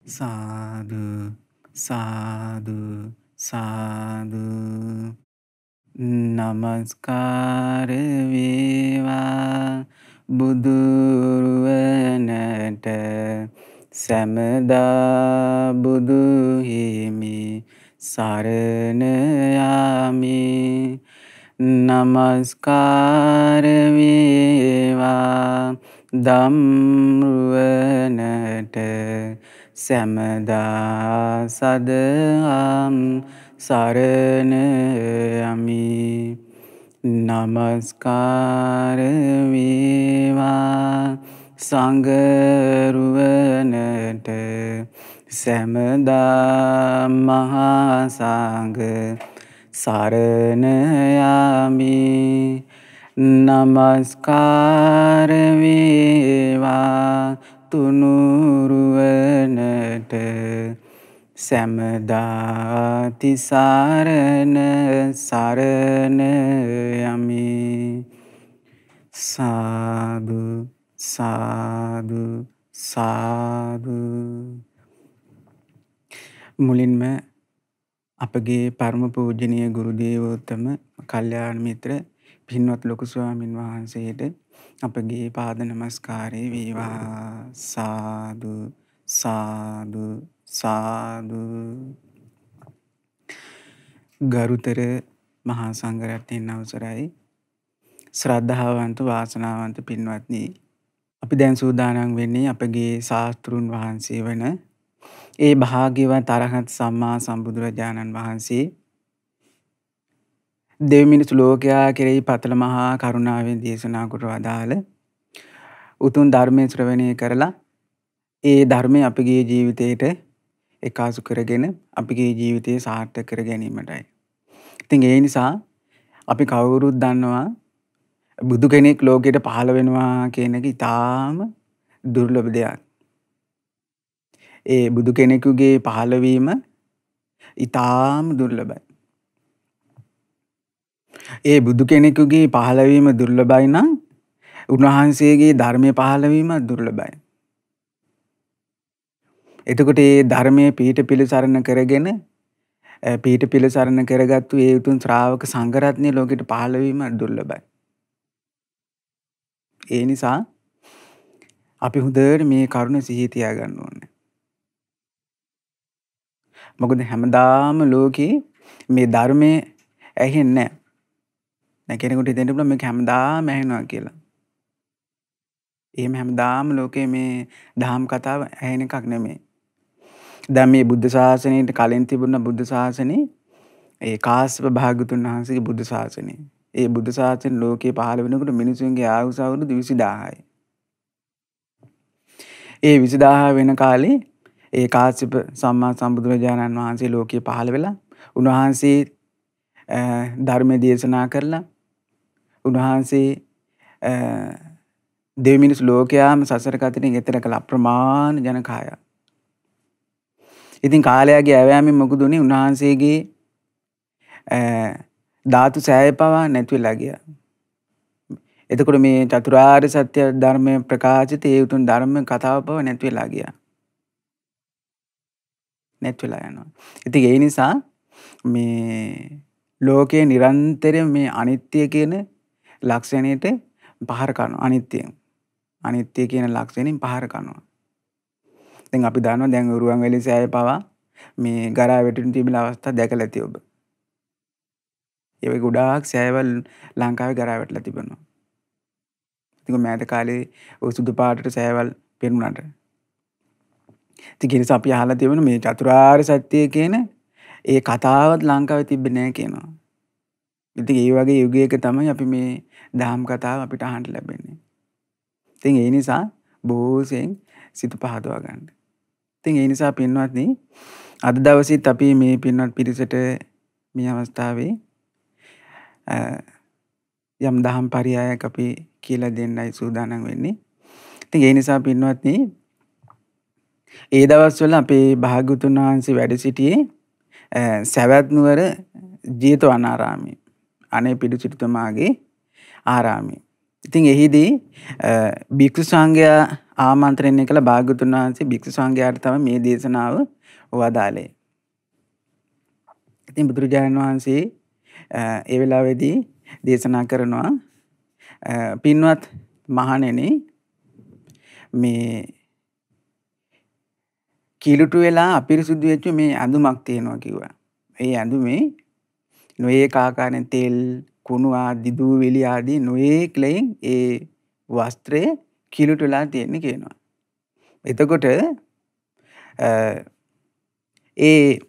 සාදු සාදු සාදු නමස්කාර වේවා බුදුරුවනට සැමදා බුදු හිමි සරණ යමි නමස්කාර වේවා ධම්රුවනට සැමදා සදහම් සරණ යමි නමස්කාර වේවා සංඝරුවනට සැමදා මහා සංඝ සරණ යමි නමස්කාර වේවා තුනුරුවනට සැමදා තිසරණ සරණ යමි සාදු සාදු සාදු මුලින්ම අපගේ පරම පූජනීය ගුරු දේවෝත්තම කල්යාණ මිත්‍ර පින්වත් ලොකු ස්වාමින් වහන්සේට අපගේ පාද නමස්කාරය වේවා සාදු සාදු සාදු ගරුතර මහා සංඝරත්නයන් අවසරයි ශ්‍රද්ධාවන්ත වාසනාවන්ත පින්වත්නි අපි දැන් සූදානම් වෙන්නේ අපගේ ශාස්ත්‍රුන් වහන්සේ වන ඒ භාග්‍යවත් අරහත් සම්මා සම්බුදුරජාණන් වහන්සේ දෙවි මිනිස් ලෝකයා කෙරෙහි පතල මහා කරුණාවෙන් දේශනා කොට වදාළ උතුම් ධර්මයේ ශ්‍රවණය කරලා ඒ ධර්මය අපගේ ජීවිතයට එකාසු කරගෙන අපගේ ජීවිතය සාර්ථක කර ගැනීමටයි. ඉතින් ඒ නිසා අපි කවුරුත් දන්නවා බුදු කෙනෙක් ලෝකයට පහළ වෙනවා කියන එක ඉතාම දුර්ලභ දෙයක්. ඒ බුදු කෙනෙකුගේ පහළවීම ඉතාම දුර්ලභයි. ඒ බුදු කෙනෙකුගේ පහළවීම දුර්ලභයි නම් උන්වහන්සේගේ ධර්මයේ පහළවීම දුර්ලභයි. එතකොට ඒ ධර්මයේ පීඨ පිළිසරණ කරගෙන පීඨ පිළිසරණ කරගත්තු ඒ උතුම් ශ්‍රාවක සංඝරත්නය ලෝකෙට පහළ වීම දුර්ලභයි. ඒ නිසා අපි හොඳට මේ කරුණ සිහිය තියාගන්න ඕනේ. මොකද හැමදාම ලෝකේ මේ ධර්මයේ ඇහෙන්නේ නැහැ. දැන් කෙනෙකුට හිතෙන්න පුළුවන් මේක හැමදාම ඇහෙනවා කියලා. එහෙම හැමදාම ලෝකේ මේ දහම් කතාව ඇහෙන එකක් නෙමෙයි. දැන් මේ බුද්ධ ශාසනයට කලින් තිබුණ බුද්ධ ශාසනේ ඒ කාශ්‍යප භාග්‍යතුන් වහන්සේගේ බුද්ධ ශාසනේ. ඒ බුද්ධ ශාසන ලෝකේ පහළ වෙනකොට මිනිසුන්ගේ ආයුෂ අවුරුදු 20000යි. ඒ 20000 වෙන කාලේ ඒ කාශ්‍යප සම්මා සම්බුදුරජාණන් වහන්සේ ලෝකේ පහළ වෙලා උන්වහන්සේ ධර්ම දේශනා කරලා උන්වහන්සේ දෙවි මිනිස් ලෝකයාම සසර කතරින් එතර කළ අප්‍රමාණ ජන කායක්. ඉතින් කාලයාගේ ඇවෑමෙන් මොකද උනේ උන්වහන්සේගේ ධාතු සෑය පවා නැති වෙලා ගියා. එතකොට මේ චතුරාර්ය සත්‍ය ධර්මයේ ප්‍රකාශිත ඒ උතුම් ධර්ම කතාව පවා නැති වෙලා ගියා. නැති වෙලා යනවා. ඉතින් ඒ නිසා මේ ලෝකයේ නිරන්තරයෙන් මේ අනිත්‍ය කියන ලක්ෂණයට පහර කරනවා. අනිත්‍ය කියන ලක්ෂණයෙන් පහර කරනවා. දැන් අපි දන්නවා දැන් රුවන්වැලි සෑය පවා මේ ගරා වැටෙන තිබිලා අවස්ථා දැකලා ඇති ඔබ. ඒ වගේ ගොඩාක් සෑයවල ලංකාවේ ගරා වැටලා තිබෙනවා. ඉතින් මෑත කාලේ ඔය සුදු පාටට සෑයවල් පෙනුනට. ඉතින් ඒ නිසා අපි අහලා තියෙන මේ චතුරාර්ය සත්‍ය කියන ඒ කතාවත් ලංකාවේ තිබෙන්නේ නැහැ කියනවා. ඉතින් ඒ වගේ යුගයක තමයි අපි මේ දහම් කතාව අපිට අහන්න ලැබෙන්නේ. ඉතින් ඒ නිසා බොහෝසෙන් සිත පහදවා ගන්න. ඉතින් ඒ නිසා පින්වත්නි අද දවසේත් අපි මේ පින්වත් පිරිසට මේ අවස්ථාවේ යම් දහම් පරයයක් අපි කියලා දෙන්නයි සූදානම් වෙන්නේ. ඉතින් ඒ නිසා පින්වත්නි ඒ දවස්වල අපේ භාග්‍යවතුන් වහන්සේ වැඩ සිටියේ සවැත් නුවර ජේතවනාරාමයේ අනේ පිඬු සිටුතුමාගේ ආරාමයේ. ඉතින් එහිදී භික්ෂු සංඝයා ආමන්ත්‍රණය කළ භාග්‍යවතුන් වහන්සේ භික්ෂු සංඝයාට තමයි මේ දේශනාව වදාළේ. ඉතින් බුදුරජාණන් වහන්සේ ඒ වෙලාවේදී දේශනා කරනවා පින්වත් මහණෙනි මේ කිලුටු වෙලා අපිරිසුදු වෙච්ච මේ ඇඳුමක් තියෙනවා කිව්වා. ඒ ඇඳුමේ නොයේක ආකාරයෙන් තෙල්, කුණු ආදී දූවිලි ආදී නොයේක ලෙයින් ඒ වස්ත්‍රය කිලුටු වෙලා තියෙන්නේ කියනවා. එතකොට ඒ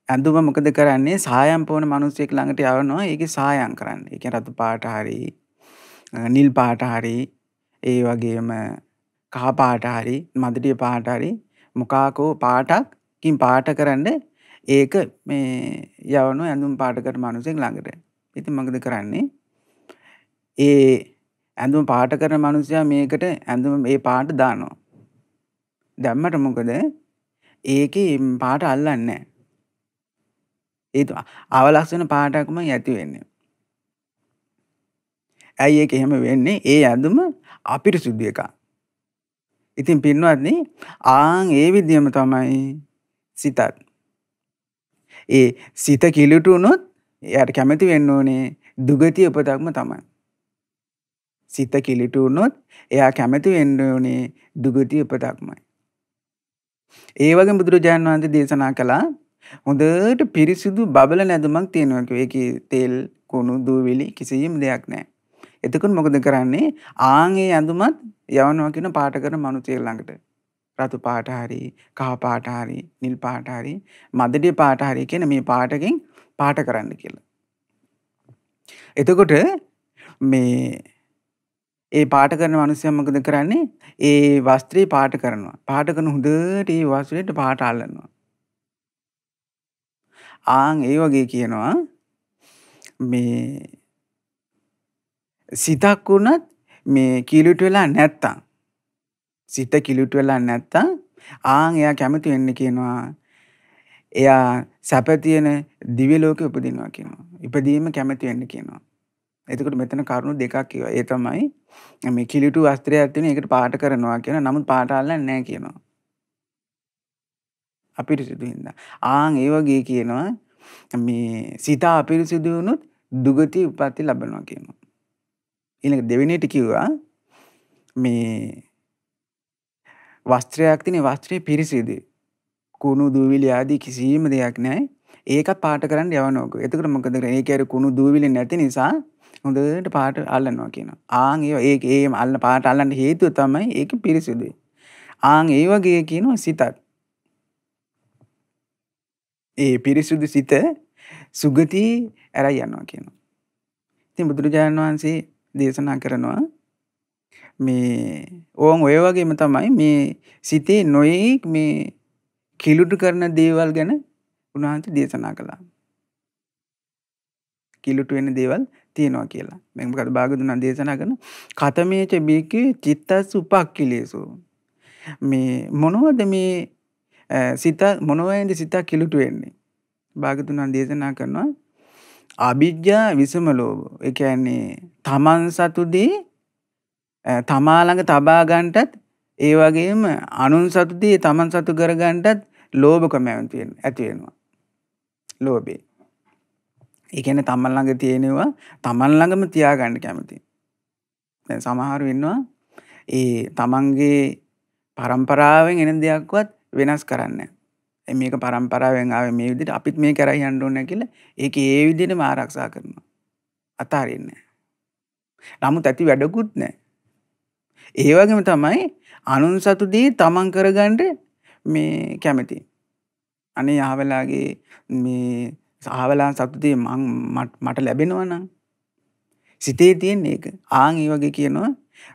ඇඳුම මොකද කරන්නේ? සායම් පොවන මිනිස්සෙක් ළඟට යවනවා. ඒකේ සායම් කරන්න. ඒ කියන්නේ රතු පාට හරි, නිල් පාට හරි, ඒ වගේම කහ පාට හරි, මදඩිය පාට හරි මොකාකෝ පාටකින් පාට කරන්න ඒක මේ යවනවා ඇඳුම් පාට කරන මිනිස්සෙක් ළඟට. ඉතින් මොකද කරන්නේ? ඒ ඇඳුම් පාට කරන මිනිස්සයා මේකට ඇඳුම මේ පාට දානවා. දැම්මට මොකද? ඒකේ පාට අල්ලන්නේ නැහැ. ඒක අවලක්ෂණ පාටක්ම ඇති වෙන්නේ. ඇයි ඒක එහෙම වෙන්නේ? ඒ ඇඳුම අපිරිසුදු එකක්. ඉතින් පින්වත්නි ඒ විදිහම තමයි සිතත්. ඒ සිත කිලුටු වුණොත් එයාට කැමති වෙන්න ඕනේ දුගතිය උපතක්ම තමයි. සිත කිලුටු වුණොත් එයා කැමති වෙන්න ඕනේ දුගතිය උපතක්මයි. ඒ වගේම බුදුරජාණන් වහන්සේ දේශනා කළා හොඳට පිරිසිදු බබලන ඇඳුමක් තියෙනවා කිව්වා. ඒකේ තෙල්, කුණු, දූවිලි කිසියම් දෙයක් නැහැ. එතකොට මොකද කරන්නේ? ඒ ඇඳුමත් යවනවා කියන පාට කරන මිනිස්සු ළඟට. රතු පාට හරි, කහ පාට හරි, නිල් පාට හරි, මදඩිය පාට හරි කියන මේ පාටකින් පාට කරන්න කියලා. එතකොට මේ ඒ පාට කරන මිනිස්සයා මොකද කරන්නේ? ඒ වස්ත්‍රේ පාට කරනවා. පාට කරන හොඳට ඒ වස්ත්‍රයට පාට අල්ලනවා. ඒ වගේ කියනවා මේ සිතක් වුණත් මේ කිලුට වෙලා නැත්තම් සිත කිලුට වෙලා නැත්තම් එයා කැමති වෙන්නේ කියනවා එයා සැප තියෙන දිව්‍ය ලෝකෙ උපදිනවා කියනවා. ඉපදීම කැමති වෙන්න කියනවා. එතකොට මෙතන කරුණු දෙකක් කියනවා. ඒ තමයි මේ කිලුටු වස්ත්‍රයක් තියෙන එකට පාට කරනවා කියන නමුත් පාට අල්ලන්නේ නැහැ කියනවා. අපිරිසුදු හින්දා. ඒ වගේ කියනවා මේ සිත අපිරිසුදු වුණොත් දුගති උප්පත්ති ලැබෙනවා කියනවා. ඊළඟ දෙවෙනියට කිව්වා මේ වස්ත්‍රයක් තියෙන වස්ත්‍රය පිරිසිදුයි. කුණු දූවිලි ආදී කිසිම දෙයක් නැහැ. ඒකත් පාට කරන්න යවනවා. එතකොට මොකද කරන්නේ? ඒකේ අර කුණු දූවිලි නැති නිසා හොඳට පාට අල්ලනවා කියනවා. ඒ පාට අල්ලන්න හේතුව තමයි ඒක පිරිසිදුයි. ඒ වගේ කියනවා සිතත්. ඒ පිරිසුදු සිත සුගති ඇරයි යනවා කියනවා. ඉතින් බුදුරජාණන් වහන්සේ දේශනා කරනවා මේ ඔය වගේම තමයි මේ සිතේ නොයෙක් මේ කිලුටු කරන දේවල් ගැන උන්වහන්සේ දේශනා කළා. කිලුටු වෙන දේවල් තියෙනවා කියලා. මේක භාගතුන් දේශනා කරන කතමේච බීකේ චිත්තස් උපක්ඛිලේසෝ. මේ මොනවද මේ සිත මොනවෙන්ද සිත කිලුටු වෙන්නේ? භාගතුන් දේශනා කරනවා අවිජ්ජා විසම ලෝභ. ඒ කියන්නේ තමන් සතුදී තමා ළඟ තබා ගන්නටත් ඒ වගේම අනුන් සතුදී තමන් සතු කර ගන්නටත් ලෝභකම ඇති වෙනවා. ලෝභය. ඒ කියන්නේ තමන් ළඟ තියෙනවා තමන් ළඟම තියාගන්න කැමති. දැන් සමහරව ඉන්නවා ඒ තමන්ගේ පරම්පරාවෙන් එන දෙයක්වත් වෙනස් කරන්නේ නැහැ. මේක පරම්පරාවෙන් ආවේ මේ විදිහට අපිත් මේක කරයි යන්න ඕනේ කියලා ඒක ඒ විදිහටම ආරක්ෂා කරනවා. අතාරින්නේ නැහැ. නමුත් ඇති වැඩකුත් නැහැ. ඒ වගේම තමයි අනුන් සතුදී තමන් කරගන්න මේ කැමති. අනේ ආවලාගේ මේ ආවලා සතුදී මට ලැබෙනවා නම් සිතේ තියෙන එක. ඒ වගේ කියනවා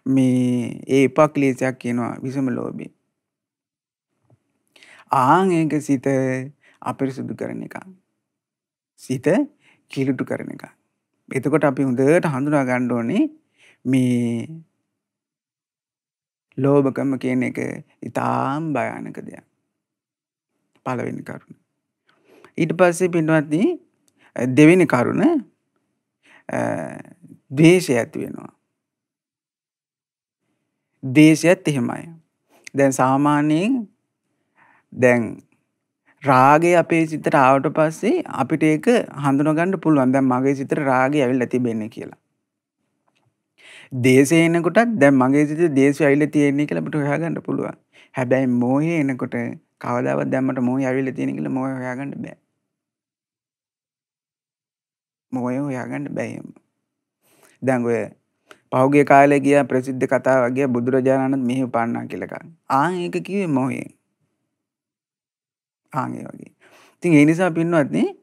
මේ ඒ උපක්ලේශයක් කියනවා විසම ලෝභය. ඒක සිත අපිරිසුදු කරන එක. සිත කිලුටු කරන එක. එතකොට අපි හොඳට හඳුනා ගන්න ඕනේ මේ ලෝභකම කියන එක ඉතාම භයානක දෙයක්. පළවෙනි කරුණ. ඊට පස්සේ පින්වත්නි දෙවෙනි කරුණ ද්වේෂය ඇති වෙනවා. දේශයත් එහෙමයි. දැන් සාමාන්‍යයෙන් දැන් රාගය අපේ සිතට ආවට පස්සේ අපිට ඒක හඳුනගන්න පුළුවන්. දැන් මගේ සිතට රාගය ඇවිල්ලා තිබෙන්නේ කියලා. දේශය එනකොටත් දැන් මගේ සිතේ දේශය ඇවිල්ලා තියෙන්නේ කියලා අපිට හොයාගන්න පුළුවන්. හැබැයි මෝහය එනකොට කවදාවත් දැන් මට මෝහය ඇවිල්ලා තියෙන කියලා මෝහය හොයාගන්න බෑ. මෝහය හොයාගන්න බෑ එහෙම. දැන් ඔය පහුගිය කාලේ ගිය ප්‍රසිද්ධ කතාවක් ගියා බුදුරජාණන් මෙහි උපන්නා කියලා එකක්. ඒක කිව්වේ මෝහයෙන්. ඒ වගේ. ඉතින් ඒ නිසා පින්වත්නි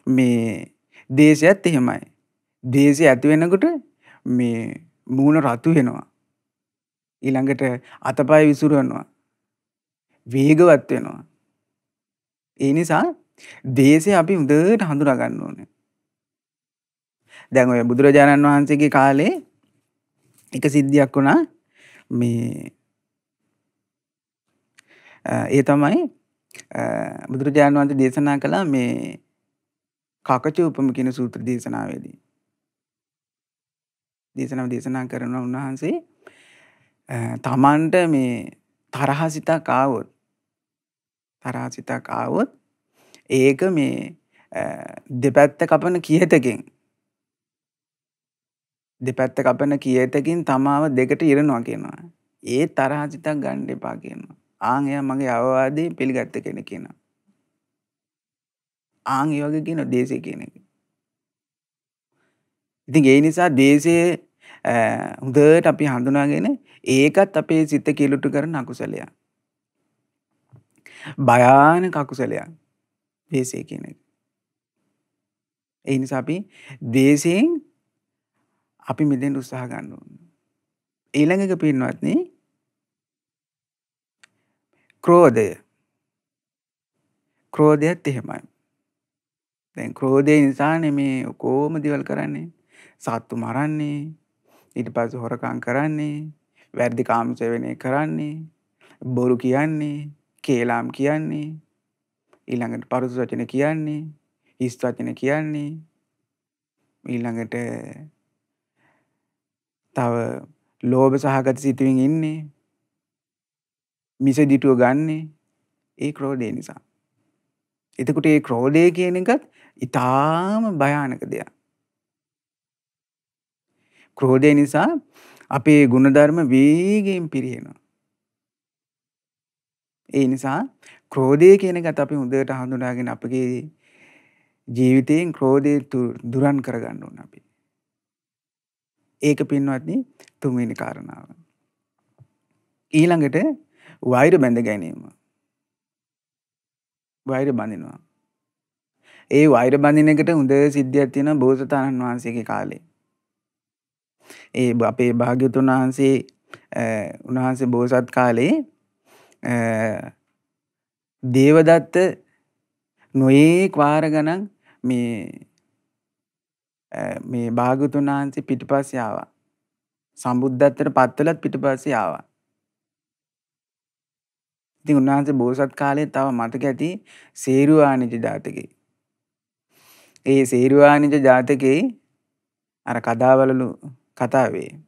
මේ දේශයත් එහෙමයි. දේශය ඇති වෙනකොට මේ මූණ රතු වෙනවා. ඊළඟට අතපය විසිරෙනවා. වේගවත් වෙනවා. ඒ නිසා දේශය අපි හොඳට හඳුනා ගන්න ඕනේ. දැන් ඔය බුදුරජාණන් වහන්සේගේ කාලේ එක සිද්ධියක් වුණා. මේ ඒ තමයි බුදුරජාණන් වහන්සේ දේශනා කළා මේ කකචූපම කියන සූත්‍ර දේශනාවේදී. දේශනා කරන උන්වහන්සේ තමන්ට මේ තරහසිතක් ආවොත් ඒක මේ දෙපැත්ත කපන කියතකින් තමාව දෙකට ඉරනවා කියනවා. ඒ තරහසිතක් ගන්න එපා කියනවා. එයා මගේ අවවාදේ පිළිගත්ත කෙනෙක් කියනවා. ඒ වගේ කියන දේශය කියන එක. ඉතින් ඒ නිසා දේශය හොඳට අපි හඳුනාගෙන ඒකත් අපේ සිත කිලුට කරන අකුසලයක්. භයානක අකුසලයක්. දේශය කියන එක. ඒ නිසා අපි දේශයෙන් අපි මිදෙන්න උත්සාහ ගන්න ඕනේ. ඊළඟ එක පින්වත්නි ක්‍රෝධයත් එහෙමයි. දැන් ක්‍රෝධය නිසානේ මේ කොහොම දේවල් කරන්නේ. සත්තු මරන්නේ, ඊට පස්සේ හොරකම් කරන්නේ, වැරදි කාම සේවනය කරන්නේ, බොරු කියන්නේ, කේලාම් කියන්නේ, ඊළඟට පරුස වචන කියන්නේ, හිස් වචන කියන්නේ, ඊළඟට තව ලෝභ සහගත සිතුවින් ඉන්නේ, මිසදිටුව ගන්නේ ඒ ක්‍රෝධය නිසා. එතකොට ඒ ක්‍රෝධය කියන එකත් ඊටාම භයානක දෙයක්. ක්‍රෝධය නිසා අපේ ගුණධර්ම වේගයෙන් පිරිහෙනවා. ඒ නිසා ක්‍රෝධය කියන එකත් අපි හොඳට හඳුනාගෙන අපගේ ජීවිතයෙන් ක්‍රෝධය දුරන් කරගන්න ඕන අපි. ඒක පින්වත්නි තුන්වෙනි කාරණාව. ඊළඟට වෛර බැඳ ගැනීම. වෛර බඳිනවා. ඒ වෛර බඳින එකට හොඳ සිද්ධියක් තියෙනවා බෝසතාණන් වහන්සේගේ කාලේ. අපේ භාග්‍යවතුන් වහන්සේ උන්වහන්සේ බෝසත් කාලේ දේවදත්ත නොයේක් වාර ගණන් මේ භාග්‍යවතුන් වහන්සේ පිටිපස්සේ ආවා. සම්බුද්ධත්වයට පත් වෙලත් පිටිපස්සේ ආවා. ඉතින් උන්වහන්සේ බෝසත් කාලේ තව මතක ඇති සේරුවානිජ ජාතකේ. ඒ සේරුවානිජ ජාතකේ අර කදාවලලු කතාවේ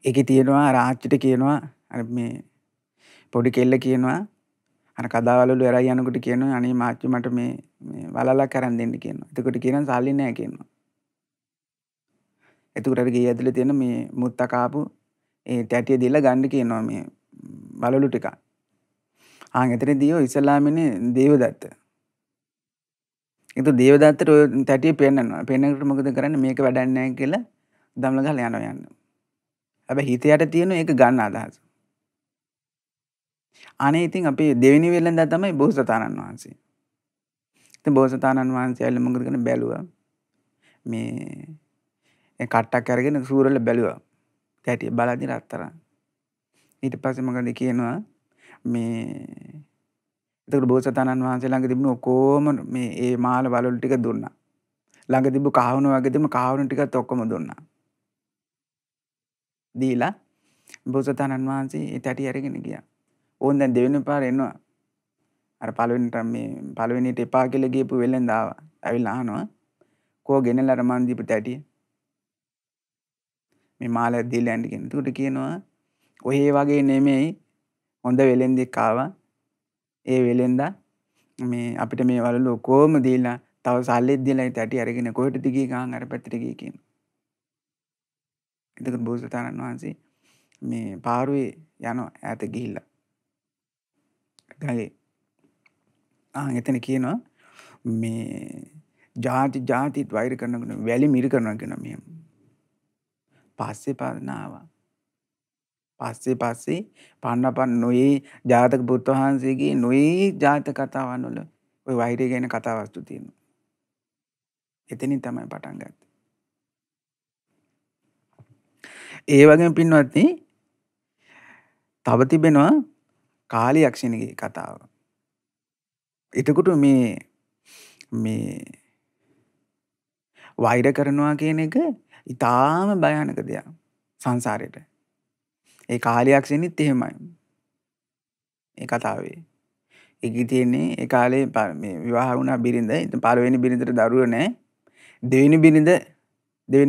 ඒකේ තියෙනවා රාජ්‍යට කියනවා අර මේ පොඩි කෙල්ල කියනවා අර කදාවලලු එරයි යනකොට කියනවා අනේ මාච්චි මට මේ වලලක් අරන් දෙන්න කියනවා. එතකොට කියනවා සල්ලි නැහැ කියනවා. එතකොට අර ගේ ඇතුලේ තියෙන මේ මුත්තා කාපු ඒ තැටිය දීලා ගන්න කියනවා මේ වලලු ටික. එතනදී ඉස්ලාමනේ දේවදත්ත. ඒක දේවදත්තට ඔය තැටිය පෙන්නනවා. පෙන්නනකොට මොකද කරන්නේ මේක වැඩක් නැහැ කියලා දම්ල ගහලා යනවා. හැබැයි හිත යට තියෙන ඒක ගන්න අදහස. ඉතින් අපේ දෙවෙනි වෙලෙන්දා තමයි බෝසතාණන් වහන්සේ. ඉතින් බෝසතාණන් වහන්සේ ඇවිල්ලා මොකද කරන්නේ බැලුවා. මේ කට්ටක් අරගෙන සූරල බැලුවා. තැටිය බලද්දි රත්තරන්. ඊට පස්සේ මොකද කියනවා එතකොට බෝසතාණන් වහන්සේ ළඟ තිබුණු ඔක්කොම මේ මාල වලලු ටික දුන්නා. ළඟ තිබු කාහුණු වගේ තිබුණු කාහුණු ටිකත් ඔක්කොම දුන්නා. දීලා බෝසතාණන් වහන්සේ ඒ තැටිය අරගෙන ගියා. ඕන් දැන් දෙවෙනි පාර එනවා. අර පළවෙනිට එපා කියලා ගියපු වෙලෙන්ද ආවා. ඇවිල්ලා අහනවා කෝ ගෙනලා අර මන් දීපු තැටිය. මේ මාල දීලා යන්න කියන. එතකොට කියනවා ඔය වගේ නෙමෙයි හොඳ වෙලෙන්දෙක් ආවා. ඒ වෙලෙන්දා මේ අපිට මේ වලලු ඔක්කොම දීලා තව සල්ලිත් දීලා ඒ තැටි අරගෙන කොහෙටද ගියේ ගාන් අර පැත්තට ගියේ කියන. එතකොට බෝසතාණන් වහන්සේ මේ පාරුවේ යනවා ඈත ගිහිල්ලා. ගහේ. එතන කියනවා මේ ජාතිත් වෛර කරනකොට වැලි මිරි කරනවා කියනවා මෙහෙම. පස්සේ ආවා. පස්සේ පන්නපන් නොයේ ජාතක පුත් වහන්සේගේ නොයේ ජාතක කතාවන් වල ওই වෛරය ගැන කතා වස්තු තියෙනවා. එතනින් තමයි පටන් ගත්තේ. ඒ වගේම පින්වත්නි තව තිබෙනවා කාලි යක්ෂණිගේ කතාව. එතකොට මේ වෛර කරනවා කියන එක ඊටාම භයානක දෙයක් සංසාරේට. ඒ කාලි යක්ෂණිත් එහෙමයි. ඒ කතාවේ. ඒකේ තියෙන්නේ ඒ කාලේ මේ විවාහ වුණා බිරිඳ. ඉතින් පළවෙනි බිරිඳට දරුවෝ නැහැ. දෙවෙනි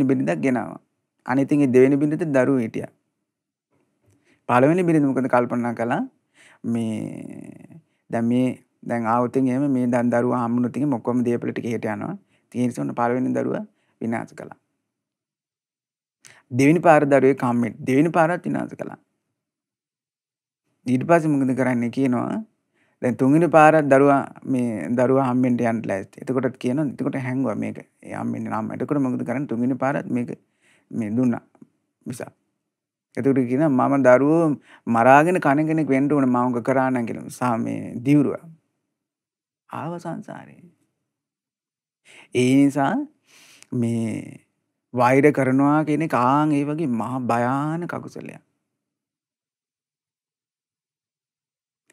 බිරිඳක් ගෙනාවා. අනිතින් ඒ දෙවෙනි බිරිඳට දරුවෝ හිටියා. පළවෙනි බිරිඳ මොකද කල්පනා කළා මේ දැන් ආවොතින් එහෙම මේ දැන් දරුවා හම්බුනොත් ඉතින් ඔක්කොම දීපල ටික හෙට යනවා. ඒ නිසා උන පළවෙනි දරුවා විනාශ කළා. දෙවෙනි පාර දරුවෙක් හම්බෙන්න දෙවෙනි පාරත් විනාශ කළා. ඊට පස්සේ මොකද කරන්නේ කියනවා දැන් තුන්වෙනි පාරත් දරුවා හම්බෙන්න යන්න ලෑස්ති. එතකොටත් කියනවා එතකොට හැංගුවා මේක. ඒ හම්බෙන්න නම්. එතකොට මොකද කරන්නේ තුන්වෙනි පාරත් මේක මේ දුන්නා. මිසා. එතකොට කියනවා මම දරුවෝ මරාගෙන කන කෙනෙක් වෙන්න ඕන මම උග කරා නම් කියලා. සා මේ දිවුරුවා. ආව සංසාරේ. ඒ නිසා මේ වෛර කරනවා කියන එක ඒ වගේ මහා භයානක අකුසලයක්.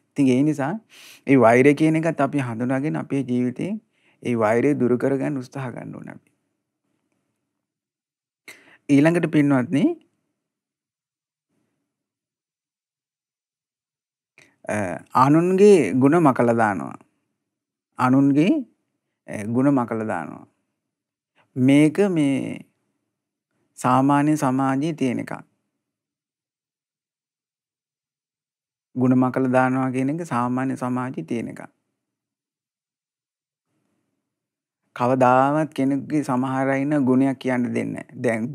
ඉතින් ඒ නිසා ඒ වෛරය කියන එකත් අපි හඳුනාගෙන අපේ ජීවිතේ ඒ වෛරය දුරු කරගන්න උත්සාහ ගන්න ඕනේ අපි. ඊළඟට පින්වත්නි අනුන්ගේ ಗುಣ මකලා දානවා. අනුන්ගේ ಗುಣ මකලා දානවා. මේක මේ සාමාන්‍ය සමාජයේ තියෙන එකක්. ಗುಣ මකලා දානවා කියන එක සාමාන්‍ය සමාජයේ තියෙන එකක්. කවදාවත් කෙනෙකුගේ සමහර අය ඉන්න ගුණයක් කියන්න දෙන්නේ නැහැ. දැන්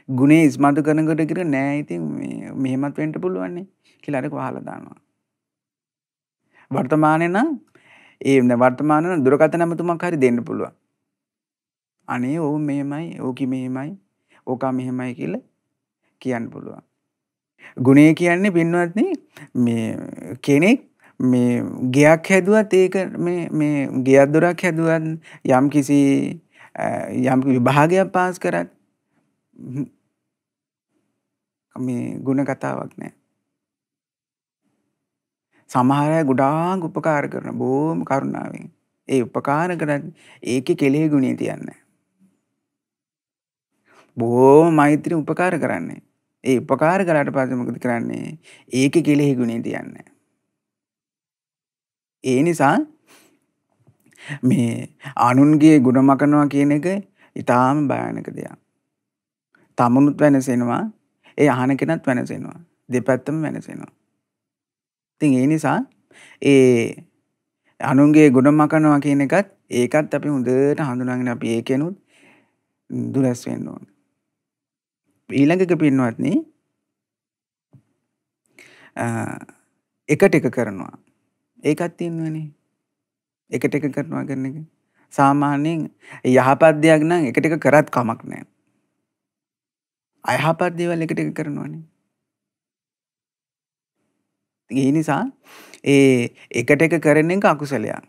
ගුණේ ඉස්මතු කරනකොට කිර නෑ ඉතින් මෙහෙමත් වෙන්න පුළුවන් නේ කියලා අරක වහලා දානවා. වර්තමානයේ නම් වර්තමානයේ දුරකථන නමතුමක් හරි දෙන්න පුළුවන්. අනේ ඕක මෙහෙමයි, ඕකි මෙහෙමයි, ඕකා මෙහෙමයි කියලා කියන්න පුළුවන්. ගුණය කියන්නේ පින්වත්නි මේ කෙනෙක් මේ ගෙයක් හැදුවත් ඒක මේ ගෙයක් දොරක් හැදුවත් යම් විභාගයක් පාස් කරත් මේ ಗುಣ කතාවක් නෑ. සමහර අය ගොඩාක් උපකාර කරන බොහොම කරුණාවෙන්. ඒ උපකාර කරත් ඒකේ කෙලෙහි ගුණය තියන්නේ. බොහොම මෛත්‍රී උපකාර කරන්නේ. ඒ උපකාර කළාට පස්සේ මොකද කරන්නේ? ඒකේ කෙලෙහි ගුණය තියන්නේ. ඒ නිසා මේ අනුන්ගේ ගුණ මකනවා කියන එක ඊටාම භයානක දෙයක්. තමනුත් වෙනසෙනවා, ඒ අහන කෙනත් වෙනසෙනවා. දෙපැත්තම වෙනසෙනවා. ඉතින් ඒ නිසා ඒ අනුන්ගේ ගුණ මකනවා කියන ඒකත් අපි හොඳට හඳුනාගෙන අපි ඒකෙනුත් දුරස් වෙන්න ඕන. ඊළඟක පින්වත්නි එකට එක කරනවා. ඒකත් තියෙනවනේ. එකට එක කරනවා කියන එක. සාමාන්‍යයෙන් යහපත් දෙයක් නම් එකට එක කරත් කමක් නැහැ. අයහපත් දේවල් එකට එක කරනවානේ. ඒ නිසා එකට එක කරන එක අකුසලයක්.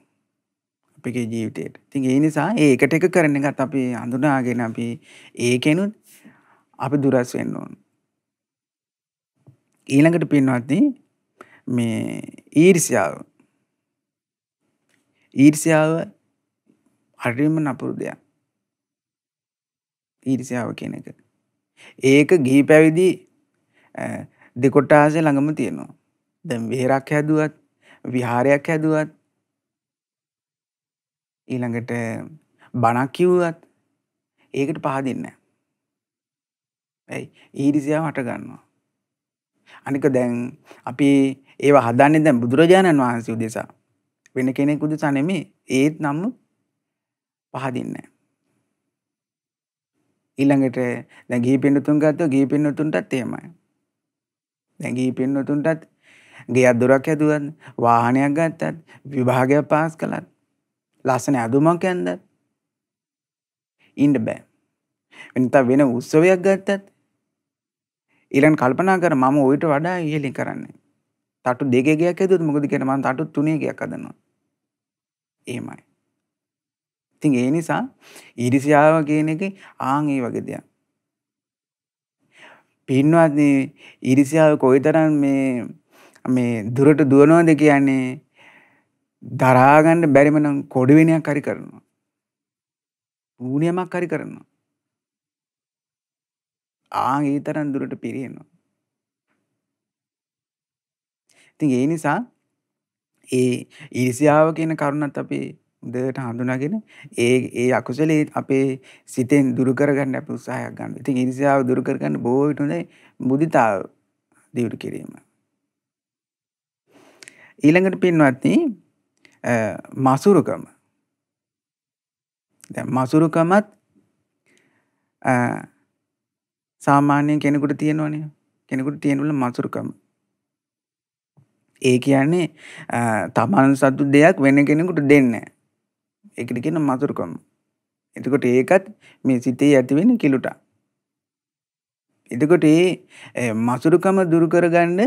අපේ ජීවිතේට. ඉතින් ඒ නිසා එකට එක කරන එකත් අපි හඳුනාගෙන අපි ඒකෙනුත් අපි දුරස් වෙන්න ඕන. ඊළඟට පින්වත්නි මේ ඊර්ෂ්‍යාව හරිම නපුරු දෙයක්. ඊර්ෂ්‍යාව කියන එක. ඒක ගිහි පැවිදි දෙකොට්ටාසේ ළඟම තියෙනවා. දැන් විහෙරක් හැදුවත්, විහාරයක් හැදුවත්, ඊළඟට බණක් කිව්වත් ඒකට පහදින්නේ නැහැ. ඇයි? ඊර්ෂ්‍යාව හට ගන්නවා. අනික දැන් අපි ඒවා හදන්නේ දැන් බුදුරජාණන් වහන්සේ උදෙසා. වෙන කෙනෙකු උදෙසා නෙමෙයි. ඒත් නමුත් පහදින්නේ නැහැ. ඊළඟට දැන් ගිහි පින්වතුන් ගත්තොත් ගිහි පින්වතුන්ටත් එහෙමයි. දැන් ගිහි පින්වතුන්ටත් ගෙයක් දොරක් හැදුවත්, වාහනයක් ගත්තත්, විභාගයක් පාස් කළත්, ලස්සන ඇඳුමක් ඇඳත් ඉන්න බෑ. වෙන උත්සවයක් ගත්තත් ඊළඟ කල්පනා කර මම ඌට වඩා ඉහළින් කරන්නේ. තටු 2 ගයක් හැදුවොත් මොකද කියන්නේ මම තටු 3 ගයක් හදනවා. එහෙමයි. ඉතින් ඒ නිසා ඊර්ෂ්‍යාව කියන එක ඒ වගේ දෙයක්. පින්වත්නි ඊර්ෂ්‍යාව කොයිතරම් මේ දුරට දුවනවද කියන්නේ දරා ගන්න බැරිම නම් කොඩි වෙනයක් හරි කරනවා. ඌණියමක් හරි කරනවා. ඒ තරම් දුරට පිරිනවා. ඉතින් ඒ නිසා ඒ ඊර්ෂ්‍යාව කියන කරුණත් අපි හොඳට හඳුනාගෙන ඒ අකුසලයේ අපේ සිතෙන් දුරු කරගන්න අපි උත්සාහයක් ගන්න. ඉතින් ඊර්ෂ්‍යාව දුරු කරගන්න බොහෝ විට හොඳයි මුදිතාව දියුණු කිරීම. ඊළඟට පින්වත්නි මසුරුකම. දැන් මසුරුකමත් සාමාන්‍යයෙන් කෙනෙකුට තියෙනවනේ. කෙනෙකුට තියෙනවල මසුරුකම. ඒ කියන්නේ තමන් සතු දෙයක් වෙන කෙනෙකුට දෙන්නේ නැහැ. ඒකට කියන මසුරුකම. එතකොට ඒකත් මේ සිතේ ඇති වෙන කිලුට. එතකොට මේ මසුරුකම දුරු කරගන්න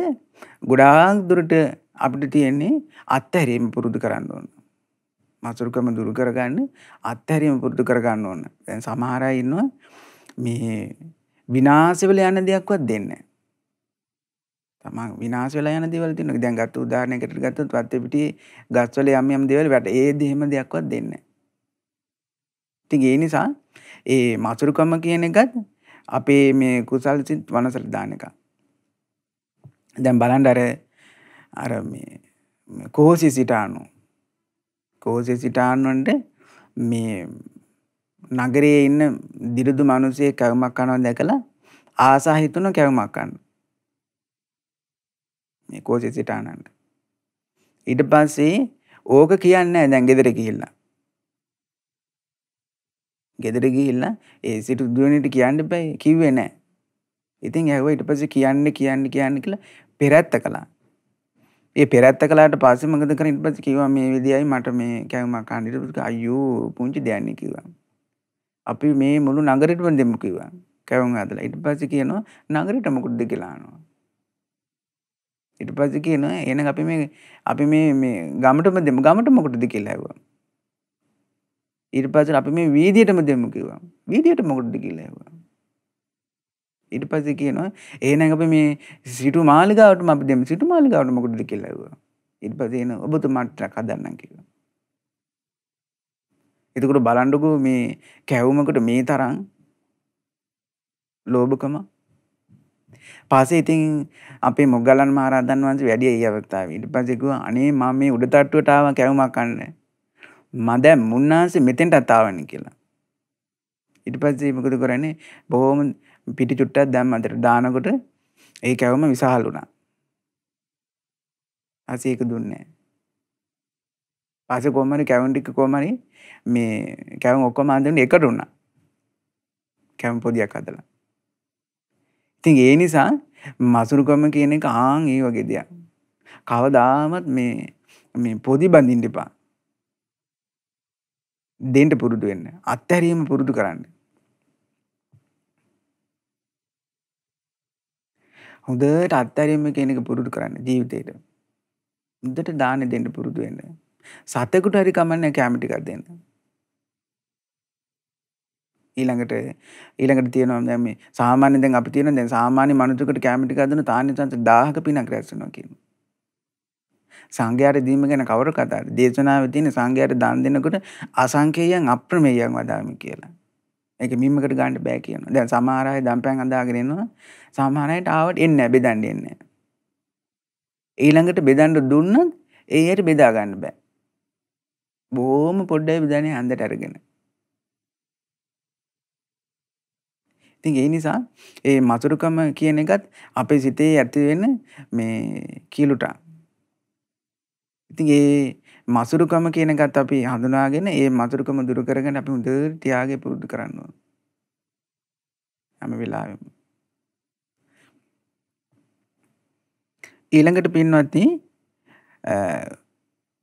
ගොඩාක් දුරට අපිට තියෙන්නේ අත්හැරීම පුරුදු කරන්න ඕන. මසුරුකම දුරු කරගන්න අත්හැරීම පුරුදු කරගන්න ඕන. දැන් සමහර අය ඉන්නවා මේ විනාශ වෙලා යන දෙයක්වත් දෙන්නේ නැහැ. තමන් විනාශ වෙලා යන දේවල් තියෙනවා. දැන් ගත්ත උදාහරණයකට ගත්තොත් වත්තේ පිටියේ ගස්වල යම් දේවල් වැට ඒ දෙහිම දෙයක්වත් දෙන්නේ නැහැ. ඉතින් ඒ නිසා ඒ මසුරුකම කියන එකත් අපේ මේ කුසල් සිත් වනසට දාන එක. දැන් බලන්න අර මේ කෝසි සිටානු. කෝසි සිටානුන්ට මේ නගරයේ ඉන්න දිරුදු මිනිස්සෙක් කැවුමක් කනවා දැකලා ආසා හිතුන කැවුමක් කන්න. මේ කෝසි සිටානන්ට. ඊට පස්සේ ඕක කියන්නේ නැහැ දැන් ගෙදර ගිහිල්ලා. ගෙදර ගිහිල්ලා ඒ සිටු දුවණිට කියන්න බෑ කිව්වේ නැහැ. ඉතින් ඇහුවා ඊට පස්සේ කියන්න කියලා පෙරැත්ත කළා. ඒ පෙරැත්ත කළාට පස්සේ මොකද කරන්නේ ඊට පස්සේ කිව්වා මේ විදියයි මට මේ කැවුමක් කන්න. ඊට පස්සේ අයියෝ පුංචි දෙයන්නේ කිව්වා. අපි මේ මුළු නගරෙටම දෙමු කිව්වා. කැවුම් හදලා. ඊට පස්සේ කියනවා නගරෙට මොකටද කියලා අහනවා. ඊට පස්සේ කියනවා එහෙනම් අපි මේ ගමටම දෙමු. ගමට මොකටද කියලා ඇහුවා. ඊට පස්සේ අපි මේ වීදියටම දෙමු කිව්වා. වීදියට මොකටද කියලා ඇහුවා. ඊට පස්සේ කියනවා එහෙනම් අපි මේ සිටු මාලිගාවටම අපි දෙමු. සිටු මාලිගාවට මොකටද කියලා ඇහුවා. ඊට පස්සේ එන ඔබතුමාට හදන්නම් කිව්වා. එතකොට බලන්නකෝ මේ කැවුමකට මේ තරම් ලෝභකම. පස්සේ ඉතින් අපේ මොග්ගලන් මහ රහතන් වහන්සේ වැඩි ඒ අවස්ථාවේ. ඊට පස්සේ කිව්වා අනේ මම මේ උඩ තට්ටුවට ආවා කැවුමක් කන්න. මම දැන් මුන්නාන්සේ මෙතෙන්ටත් ආවනේ කියලා. ඊට පස්සේ මොකද කරන්නේ බොහොම පිටි චුට්ටක් දැම්ම අතට දානකොට ඒ කැවුම විශාල වුණා. පස්සේ ඒක දුන්නේ නැහැ. පස්සේ කොහමරි කැවුම් ටික කොහමරි මේ කැවුම් ඔක්කොම අඳුන්නේ එකට වුණා. කැවුම් පොදියක් හදලා. ඉතින් ඒ නිසා මසුරුකම කියන එක ඒ වගේ දෙයක්. කවදාවත් මේ පොදි බඳින්න එපා. දෙන්න පුරුදු වෙන්න. අත්හැරීම පුරුදු කරන්න. හොඳට අත්හැරීම කියන එක පුරුදු කරන්න ජීවිතේට. හොඳට දාන දෙන්න පුරුදු වෙන්න. සතෙකුට හරි කමන්නේ කැම ටිකක් දෙන්න. ඊළඟට තියෙනවා දැන් මේ සාමාන්‍ය දැන් අපි තියෙන දැන් සාමාන්‍ය මනුස්සයෙකුට කැම ටිකක් දෙන තාන්නිසංස 1000ක පිනක් රැස් වෙනවා කියනවා. සංඝයාට දීම ගැන කවර කතාවද? දේශනාවේ තියෙන සංඝයාට දාන දෙනකොට අසංකේයයන් අප්‍රමේයයන් වදාමි කියලා. ඒක මිම්මකට ගන්න බෑ කියනවා. දැන් සමහර අය දම්පැන් අඳාගෙන එනවා. සමහර අයට ආවට එන්නේ නැහැ බෙදන්න එන්නේ නැහැ. ඊළඟට බෙදන්න දුන්නත් ඒ ඇයට බෙදා ගන්න බෑ. බොහොම පොඩ්ඩයි බෙදන්නේ හන්දට අරගෙන. ඉතින් ඒ නිසා ඒ මසුරුකම කියන එකත් අපේ සිතේ ඇති වෙන මේ කීලුටා. ඉතින් ඒ මසුරුකම කියන එකත් අපි හඳුනාගෙන ඒ මසුරුකම දුරු කරගෙන අපි හොඳට ත්‍යාගය පුරුදු කරන්න ඕන. හැම වෙලාවෙම. ඊළඟට පින්වත්නි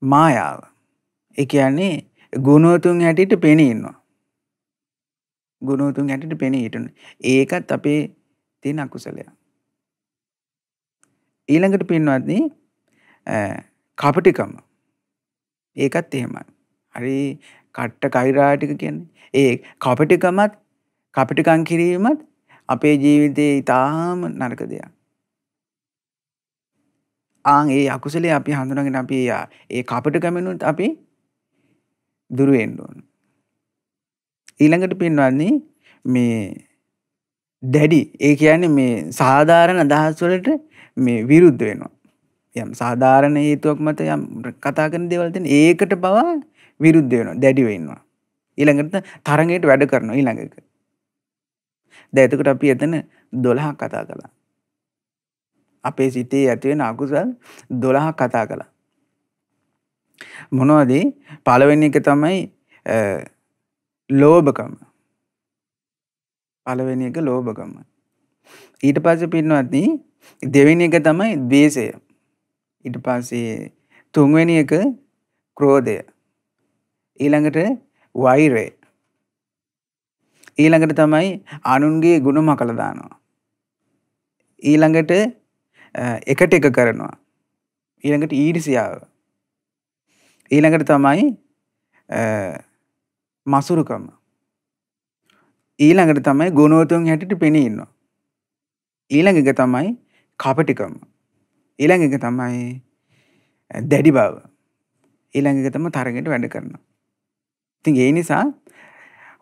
මායාව. ඒ කියන්නේ ගුණෝතුන් හැටියට පෙනී ඉන්නවා. ගුණෝතුන් හැටියට පෙනී හිටිනවා. ඒකත් අපේ තියෙන අකුසලයක්. ඊළඟට පින්වත්නි කපටිකම. ඒකත් එහෙමයි. හරි කට්ට කෛරා ටික කියන්නේ. ඒ කපටිකම් කිරීමත් අපේ ජීවිතේ ඊටාම නරක දෙයක්. ඒ අකුසලයේ අපි හඳුනාගෙන අපි ඒ කපටිකමෙනුත් අපි දුර වෙන්න ඕන. ඊළඟට පින්වත්නි මේ දැඩි ඒ කියන්නේ මේ සාධාරණ අදහස් වලට මේ විරුද්ධ වෙනවා. යම් සාධාරණ හේතුවක් මත යම් කතා කරන දේවල් තියෙන ඒකට පවා විරුද්ධ වෙනවා. දැඩි වෙනවා. ඊළඟට තරඟයට වැඩ කරනවා ඊළඟ එක. දැන් එතකොට අපි එතන 12ක් කතා කළා. අපේ සිතේ ඇති වෙන අකුසල් 12ක් කතා කළා. මොනවද? පළවෙනි එක තමයි ලෝභකම. පළවෙනි එක ලෝභකම. ඊට පස්සේ පින්වත්නි දෙවෙනි එක තමයි ද්වේෂය. ඊට පස්සේ තුන්වෙනි එක ක්‍රෝධය. ඊළඟට වෛරය. ඊළඟට තමයි අනුන්ගේ ගුණ මකලා දානවා. ඊළඟට එකට එක කරනවා. ඊළඟට ඊර්ෂ්‍යාව. ඊළඟට තමයි මසුරුකම. ඊළඟට තමයි ගුණෝතුන් හැටියට පෙනී ඉන්නවා. ඊළඟ එක තමයි කපටිකම. ඊළඟ එක තමයි දැඩි බව. ඊළඟ එක තමයි තරඟයට වැඩ කරනවා. ඉතින් ඒ නිසා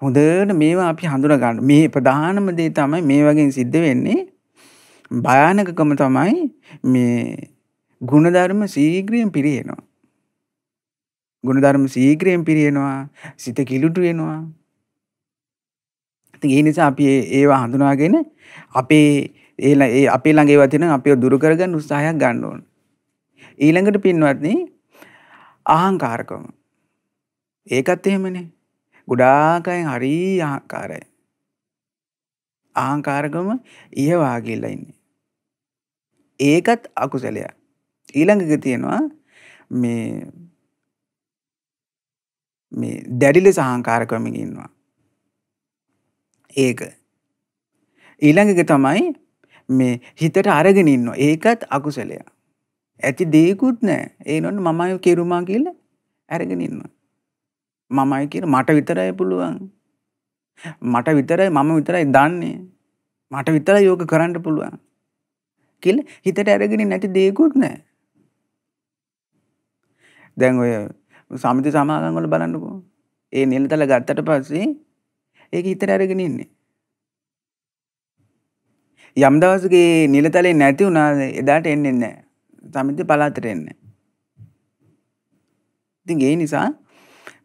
හොඳට මේවා අපි හඳුනා ගන්න. මේ ප්‍රධානම දේ තමයි මේ වගේ සිද්ධ වෙන්නේ. භයානකකම තමයි මේ ගුණධර්ම ශීඝ්‍රයෙන් පිරිනවනවා. ගුණධර්ම ශීඝ්‍රයෙන් පිරිනවනවා. සිත කිලුටු වෙනවා. ඉතින් ඒ නිසා අපි ඒවා හඳුනාගෙන අපේ ළඟ ඒවා තියෙන අපිව දුරු කරගන්න උත්සාහයක් ගන්න ඕන. ඊළඟට පින්වත්නි අහංකාරකම. ඒකත් එහෙමනේ. ගොඩාක් අය හරි අහංකාරයි. අහංකාරකම ඉහවා ගිහිල්ලා ඉන්නේ. ඒකත් අකුසලයක්. ඊළඟ එක තියෙනවා මේ දැඩි ලෙස අහංකාරකමකින් ඉන්නවා. ඒක. ඊළඟ එක තමයි මේ හිතට අරගෙන ඉන්නවා. ඒකත් අකුසලයක්. ඇති දෙයක්වත් නැහැ. ඒ නෝන මමයි කෙරුමා කියලා අරගෙන ඉන්නවා. මමයි කියලා මට විතරයි පුළුවන්. මට විතරයි මම විතරයි දන්නේ. මට විතරයි යෝග කරන්න පුළුවන්. කියලා හිතට අරගෙන නැති දෙයක්වත් නැහැ. දැන් ඔය සමිති සමාගම් වල බලන්නකෝ. ඒ නිලතල ගත්තට පස්සේ ඒක හිතට අරගෙන ඉන්නේ. යම් දවසක නිලතලේ නැති වුණා එදාට එන්නේ නැහැ. සමිති පළාතට එන්නේ. ඉතින් ඒ නිසා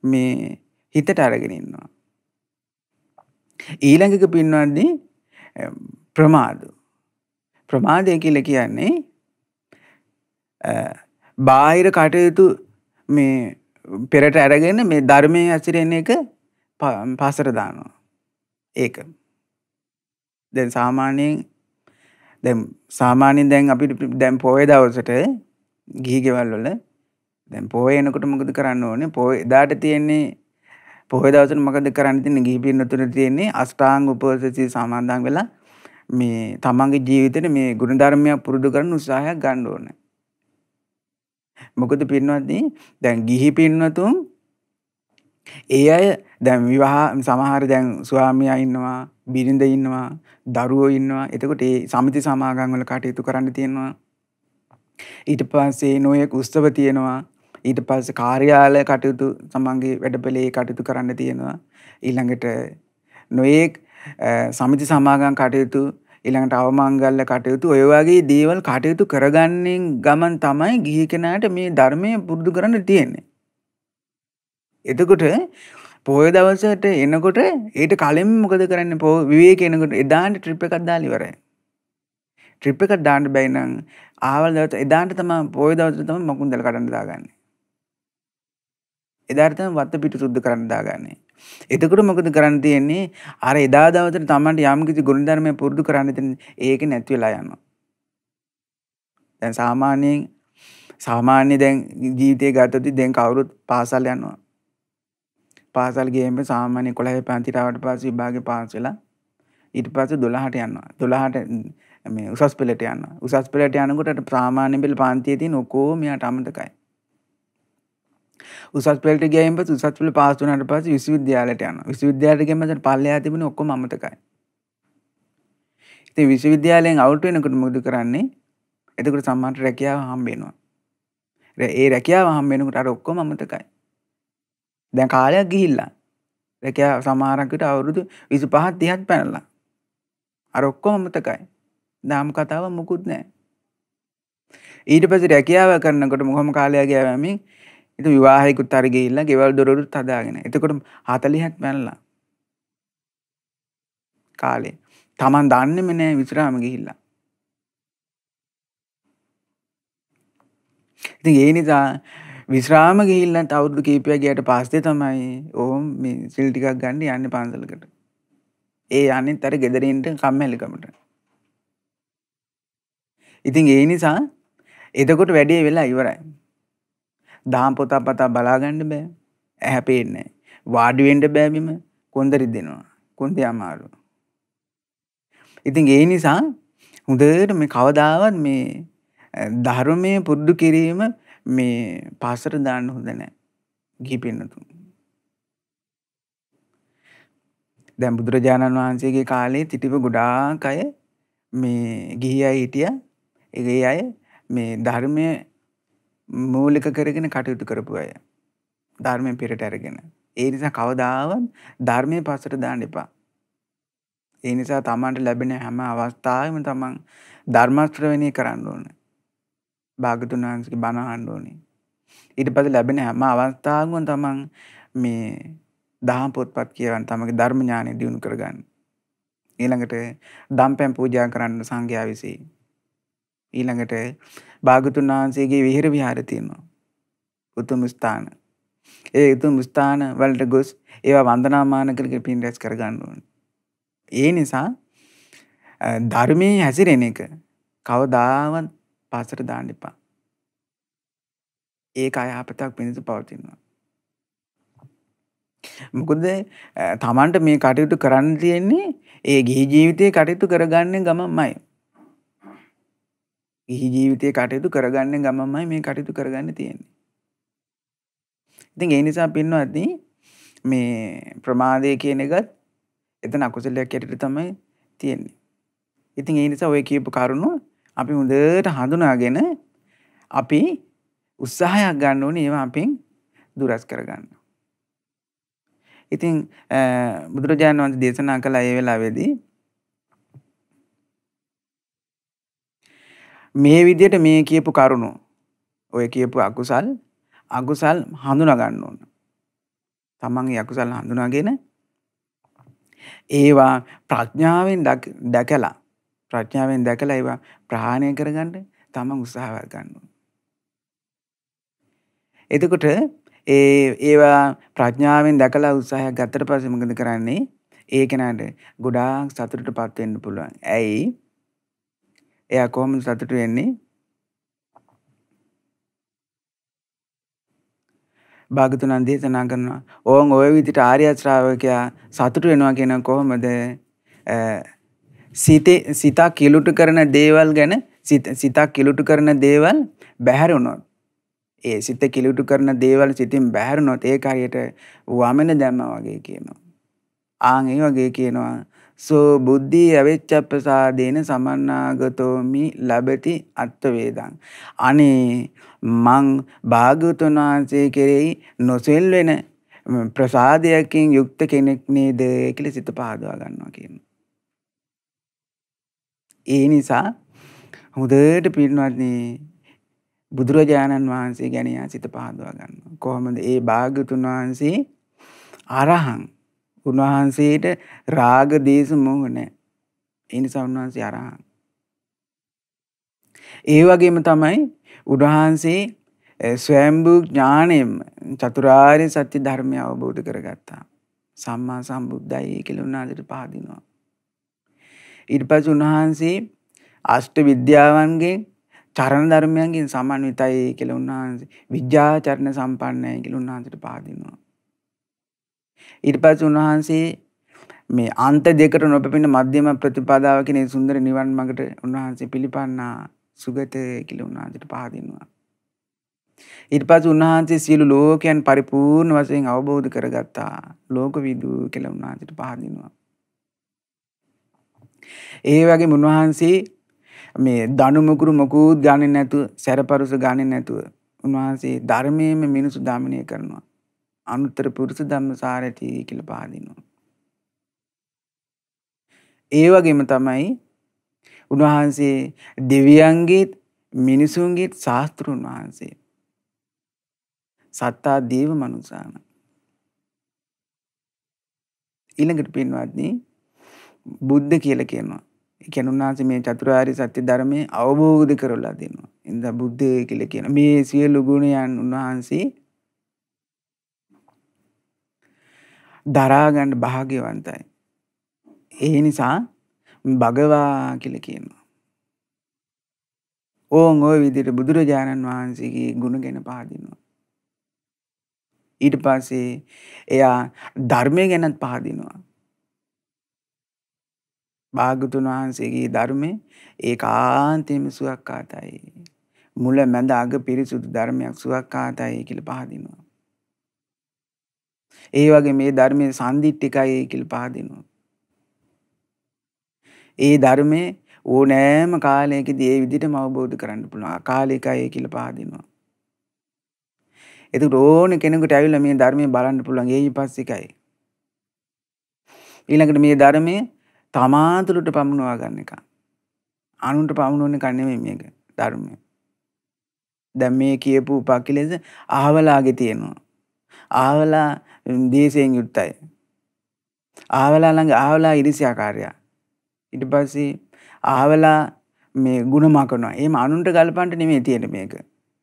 මේ හිතට අරගෙන ඉන්නවා. ඊළඟ එක පින්වත්නි ප්‍රමාද. ප්‍රමාදය කියලා කියන්නේ බාහිර කටයුතු මේ පෙරට අරගෙන මේ ධර්මයේ හැසිරෙන එක පස්සට දානවා. ඒක. දැන් සාමාන්‍යයෙන් දැන් අපිට දැන් පොයේ දවසට ගිහි ගෙවල් වල දැන් පොයේ එනකොට මොකද කරන්න ඕනේ? පොයේ එදාට තියෙන්නේ පොයේ දවසට මොකද කරන්න තියෙන්නේ? ගිහි පින්නතුන තියෙන්නේ අෂ්ටාංග උපෝසථය සමාදන් වෙලා මේ තමන්ගේ ජීවිතේට මේ ගුණ ධර්මයක් පුරුදු කරන්න උත්සාහයක් ගන්න ඕනේ. මොකද පින්වත්නි දැන් ගිහි පින්නතුන් ඒ අය දැන් විවාහ සමහර දැන් ස්වාමියා ඉන්නවා, බිරිඳ ඉන්නවා, දරුවෝ ඉන්නවා. එතකොට ඒ සමිති සමාගම් වල කටයුතු කරන්න තියෙනවා. ඊට පස්සේ නොයෙක් උත්සව තියෙනවා. ඊට පස්සේ කාර්යාලය කටයුතු තමන්ගේ වැඩපළේ කටයුතු කරන්න තියෙනවා. ඊළඟට නොයෙක් සමිති සමාගම් කටයුතු, ඊළඟට අවමංගල්‍ය කටයුතු, ඔය වගේ දේවල් කටයුතු කරගන්නේ ගමන් තමයි ගිහි කෙනාට මේ ධර්මය පුරුදු කරන්න තියෙන්නේ. එතකොට පොය දවසට එනකොට ඊට කලින් මොකද කරන්නේ? විවේක එනකොට එදාට ට්‍රිප් එකක් දාලා ඉවරයි. ට්‍රිප් එකක් දාන්න බැයි නම් ආවල් දවස් එදාට තමයි පොය දවසට තමයි මකුන්දල කඩන්න දාගන්නේ. එදාට තමයි වත්ත පිටු සුද්ධ කරන්න දාගන්නේ. එතකොට මොකද කරන්න තියෙන්නේ? අර එදා දවසට Tamanට යම් කිසි ගුණධර්මයක් පුරුදු කරන්න තියෙන ඒක නැති වෙලා යනවා. දැන් සාමාන්‍ය දැන් ජීවිතය ගත්තොත් දැන් කවුරුත් පාසල් යනවා. පාසල් ගියම සාමාන්‍ය 11 පන්තිට ආවට පස්සේ විභාගේ පාස් වෙලා ඊට පස්සේ 12ට යනවා. 12ට මේ උසස් පෙළට යනවා. උසස් පෙළට යනකොට සාමාන්‍ය පෙළ පන්තියේ තියෙන ඔක්කොම මෙයාට අමතකයි. උසස් පෙළට ගියයින් පස්සේ උසස් පෙළ පාස් වුණාට පස්සේ විශ්වවිද්‍යාලයට යනවා. විශ්වවිද්‍යාලයට ගියම දැන් පල්ලෙහා තිබුණේ ඔක්කොම අමතකයි. ඉතින් විශ්වවිද්‍යාලයෙන් අවුට් වෙනකොට මොකද කරන්නේ? එතකොට සම්මානට රැකියාව හම්බ වෙනවා. ඒ රැකියාව හම්බ වෙනකොට අර ඔක්කොම අමතකයි. දැන් කාලයක් ගිහිල්ලා රැකියාව සමහරක් විට අවුරුදු 25ක් 30ක් පැනලා. අර ඔක්කොම අමතකයි. දාම් කතාව මුකුත් නැහැ. ඊට පස්සේ රැකියාව කරනකොට මොහොම කාලයක් ගියාම ඉතින් විවාහයකුත් හරි ගිහිල්ලා ගෙවල් දොරවලුත් හදාගෙන. එතකොට 40ක් පැනලා. කාලේ. Taman දන්නේම නැහැ විශ්‍රාම ගිහිල්ලා. ඉතින් ඒ නිසා විශ්‍රාම ගිහිල්ලා අවුරුදු කීපයක් ගියාට පස්සේ තමයි ඕම් මේ සිල් ටිකක් ගන්න යන්නේ පන්සලකට. ඒ යන්නේත් අර ගෙදර ඉන්න කම්මැලිකමට. ඉතින් ඒ නිසා එතකොට වැඩේ වෙලා ඉවරයි. දහම් පොතක් බලා ගන්න බෑ. ඇහැ පේන්නේ නැහැ. වාඩි වෙන්න බෑ බිම. කොන්ද රිදෙනවා. කොන්දේ අමාරු. ඉතින් ඒ නිසා හොඳට මේ කවදාවත් මේ ධර්මයේ පුරුදු කිරීම මේ පාසට දාන්න හොඳ නැහැ. ගිහි පින්නතුන්. දැන් බුදුරජාණන් වහන්සේගේ කාලේ තිටිව ගොඩාක් අය මේ ගිහි අය හිටියා. ඒ අය මේ ධර්මයේ මූලික කරගෙන කටයුතු කරපු අය. ධර්මයෙන් පිරට අරගෙන. ඒ නිසා කවදාවත් ධර්මයේ පස්සට දාන්න එපා. ඒ නිසා තමන්ට ලැබෙන හැම අවස්ථාවෙම තමන් ධර්ම ශ්‍රවණය කරන්න ඕනේ. භාගතුන් වහන්සේගේ බණ අහන්න ඕනේ. ඊට පස්සේ ලැබෙන හැම අවස්ථාවකම තමන් මේ දහම් පොත්පත් කියවන්න තමගේ ධර්ම ඥානය දියුණු කරගන්න. ඊළඟට දම්පැන් පූජා කරන්න සංඝයා විසින්. ඊළඟට භාගතුන් වහන්සේගේ විහෙර විහාර තියෙනවා. උතුම් ස්ථාන. ඒ උතුම් ස්ථාන වලට ගොස් ඒවා වන්දනාමාන කරගෙන පින් රැස් කරගන්න ඕනේ. ඒ නිසා ධර්මයේ හැසිරෙන එක කවදාවත් පාසට දාන්න එපා. ඒක අයහපතක් පිණිස පවතිනවා. මොකද තමන්ට මේ කටයුතු කරන්න තියෙන්නේ ඒ ගිහි ජීවිතයේ කටයුතු කරගන්න ගමන්මයි. ගිහි ජීවිතයේ කටයුතු කරගන්න ගමන්මයි මේ කටයුතු කරගන්න තියෙන්නේ. ඉතින් ඒ නිසා පින්වත්නි මේ ප්‍රමාදය කියන එකත් එතන අකුසලයක් ඇටියට තමයි තියෙන්නේ. ඉතින් ඒ නිසා ඔය කියපු කරුණු අපි හොඳට හඳුනාගෙන අපි උත්සාහයක් ගන්න ඕනේ ඒවා අපෙන් දුරස් කරගන්න. ඉතින් බුදුරජාණන් වහන්සේ දේශනා කළ ඒ වෙලාවේදී මේ විදිහට මේ කියපු කරුණු ඔය කියපු අකුසල් හඳුනා ගන්න ඕන. තමන්ගේ අකුසල් හඳුනාගෙන ඒවා ප්‍රඥාවෙන් දැකලා ඒවා ප්‍රහාණය කරගන්න තමන් උත්සාහවත් ගන්න ඕන. එතකොට ඒවා ප්‍රඥාවෙන් දැකලා උත්සාහයක් ගත්තට පස්සේ මොකද කරන්නේ? ඒ කෙනාට ගොඩාක් සතුටටපත් වෙන්න පුළුවන්. ඇයි? එයා කොහොමද සතුට වෙන්නේ? භාගතුන් දේශනා කරනවා ඕන් ඔය විදිහට ආර්ය ශ්‍රාවකයා සතුට වෙනවා කියන කොහොමද? සිතක් කිලුට කරන දේවල් ගැන සිතක් කිලුට කරන දේවල් බැහැර වුණොත් ඒ සිත කිලුට කරන දේවල් සිතින් බැහැර වුණොත් ඒක හරියට වමන දැම්මා වගේ කියනවා. ආන් ඒ වගේ කියනවා සෝ බුද්ධි අවෙච්ඡප්පසාදේන සමන්නාගතෝමි ලබති අත්ථ වේදං. අනේ මං භාග්‍යවතුන් වහන්සේ කෙරෙහි නොසෙල් වෙන ප්‍රසාදයකින් යුක්ත කෙනෙක් නේද කියලා සිත පහදවා ගන්නවා කියනවා. ඒ නිසා හොඳට පින්වත්නි බුදුරජාණන් වහන්සේ ගැන සිත පහදවා ගන්නවා. කොහොමද ඒ භාග්‍යවතුන් වහන්සේ අරහං. උන්වහන්සේට රාග දේශ මොහ නැහැ. ඒ නිසා උන්වහන්සේ අරහං. ඒ වගේම තමයි උන්වහන්සේ ස්වයම්භූ ඥාණයෙන්ම චතුරාර්ය සත්‍ය ධර්මය අවබෝධ කරගත්තා. සම්මා සම්බුද්දයි කියලා උන්වහන්සේට පහදිනවා. ඊට පස්සේ උන්වහන්සේ අෂ්ට විද්‍යාවන්ගෙන් චරණ ධර්මයන්ගෙන් සමන්විතයි කියලා උන්වහන්සේ විද්‍යාචරණ සම්පන්නයි කියලා උන්වහන්සේට පහදිනවා. ඊට පස්සේ උන්වහන්සේ මේ අන්ත දෙකට නොපෙපෙන මධ්‍යම ප්‍රතිපදාව කියන සුන්දර නිවන් මාර්ගට උන්වහන්සේ පිළිපන්නා සුගත කියලා උන්වහන්සේට පහදිනවා. ඊට පස්සේ උන්වහන්සේ සියලු ලෝකයන් පරිපූර්ණ වශයෙන් අවබෝධ කරගත්තා. ලෝකවිදු කියලා උන්වහන්සේට පහදිනවා. ඒ වගේම උන්වහන්සේ මේ දනු මුකුරු මොකුත් ගන්නේ නැතුව සැරපරුස ගන්නේ නැතුව උන්වහන්සේ ධර්මයේම මිනිසු දමනය කරනවා. අනුත්තර පුරුෂ ධම්මසාරති කියලා පහදිනවා. ඒ වගේම තමයි උන්වහන්සේ දෙවියන්ගේ මිනිසුන්ගේ ශාස්ත්‍රුන් වහන්සේ. සත්තා දේව මනුසාන. ඊළඟට පින්වත්නි බුද්ධ කියලා කියනවා. ඒ කියන්නේ උන්වහන්සේ මේ චතුරාර්ය සත්‍ය ධර්මයේ අවබෝධ කරලා දෙනවා. එඳා බුද්ධ කියලා කියන මේ සියලු ගුණයන් උන්වහන්සේ දරා ගන්න භාග්‍යවන්තයි. ඒ නිසා භගවා කියලා කියනවා. ඕන් ওই විදිහට බුදුරජාණන් වහන්සේගේ ගුණ ගැන පහදිනවා. ඊට පස්සේ එයා ධර්මය ගැනත් පහදිනවා. භාග්‍යවතුන් වහන්සේගේ ධර්මයේ ඒකාන්තයෙන්ම සුවක්කාතයි. මුල මැද අග පිරිසුදු ධර්මයක් සුවක්කාතයි කියලා පහදිනවා. ඒ වගේ මේ ධර්මයේ සම්දිට්ඨිකයි කියලා පහදිනවා. ඒ ධර්මයේ ඕනෑම කාලයකදී ඒ විදිහටම අවබෝධ කරන්න පුළුවන්. අකාලිකයි කියලා පහදිනවා. එතකොට ඕන කෙනෙකුට ඇවිල්ලා මේ ධර්මයේ බලන්න පුළුවන්. ඒ ඊපස්සිකයි. ඊළඟට මේ ධර්මයේ තමා තුළට පමුණවා ගන්න එක. අනුන්ට පමුණවන්න එක නෙමෙයි මේක ධර්මය. දැන් මේ කියපු උපක්ලේශ ආවලාගේ තියෙනවා. ආවලා දේශයෙන් යුක්තයි. ආවලා ළඟ ආවලා ඉරිසියාකාරයා. ඊට පස්සේ ආවලා මේ ಗುಣ මකනවා. එහෙම අනුන්ට ගලපන්න නෙමෙයි තියෙන්නේ මේක.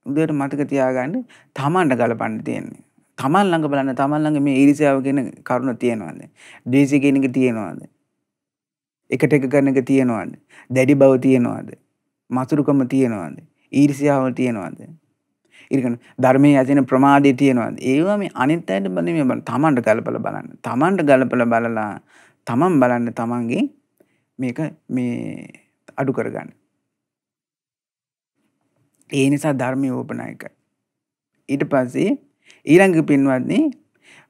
උදේට මතක තියාගන්න තමන්ට ගලපන්න තියෙන්නේ. තමන් ළඟ බලන්න තමන් ළඟ මේ ඊර්ෂ්‍යාව කියන කරුණ තියෙනවද? ද්වේෂය කියන එක තියෙනවද? එකට එක කරන එක තියෙනවද? දැඩි බව තියෙනවද? මසුරුකම තියෙනවද? ඊර්ෂ්‍යාව තියෙනවද? ඊළඟ ධර්මයේ ඇතින ප්‍රමාදේ තියෙනවද? ඒවා මේ අනිත් අයට නෙමෙයි බලන්න. තමන්ට ගලපලා බලන්න. තමන්ට ගලපලා බලලා තමන් බලන්න තමන්ගේ මේක මේ අඩු කරගන්න. ඒ නිසා ධර්මයේ ඕපනායකයි. ඊට පස්සේ ඊළඟ පින්වත්නි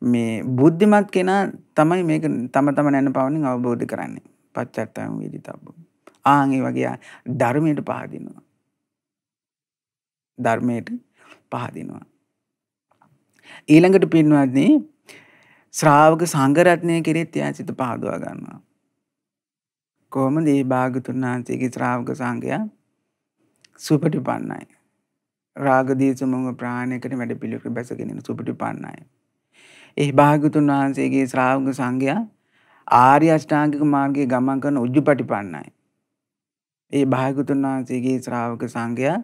මේ බුද්ධිමත් කෙනා තමයි මේක තම නැන පවණින් අවබෝධ කරන්නේ. පච්චත්තං වේදිතබ්බෝ. ආන් ඒ වගේ ධර්මයට පහදිනවා. ධර්මයට පහදිනවා. ඊළඟට පින්වත්නි ශ්‍රාවක සංඝ රත්නය කෙරෙහිත් යාසිත පහදවා ගන්නවා. කොහොමද මේ භාගතුන් වහන්සේගේ ශ්‍රාවක සංඝයා සුපටිපන්නයි. රාග දේශ මොහ ප්‍රාණයකට වැඩ පිළිවෙල බැසගෙන ඉන්න සුපටිපන්නයි. ඒ භාගතුන් වහන්සේගේ ශ්‍රාවක සංඝයා ආර්ය අෂ්ටාංගික මාර්ගයේ ගමන් කරන උජ්ජපටිපන්නයි. ඒ භාගතුන් වහන්සේගේ ශ්‍රාවක සංඝයා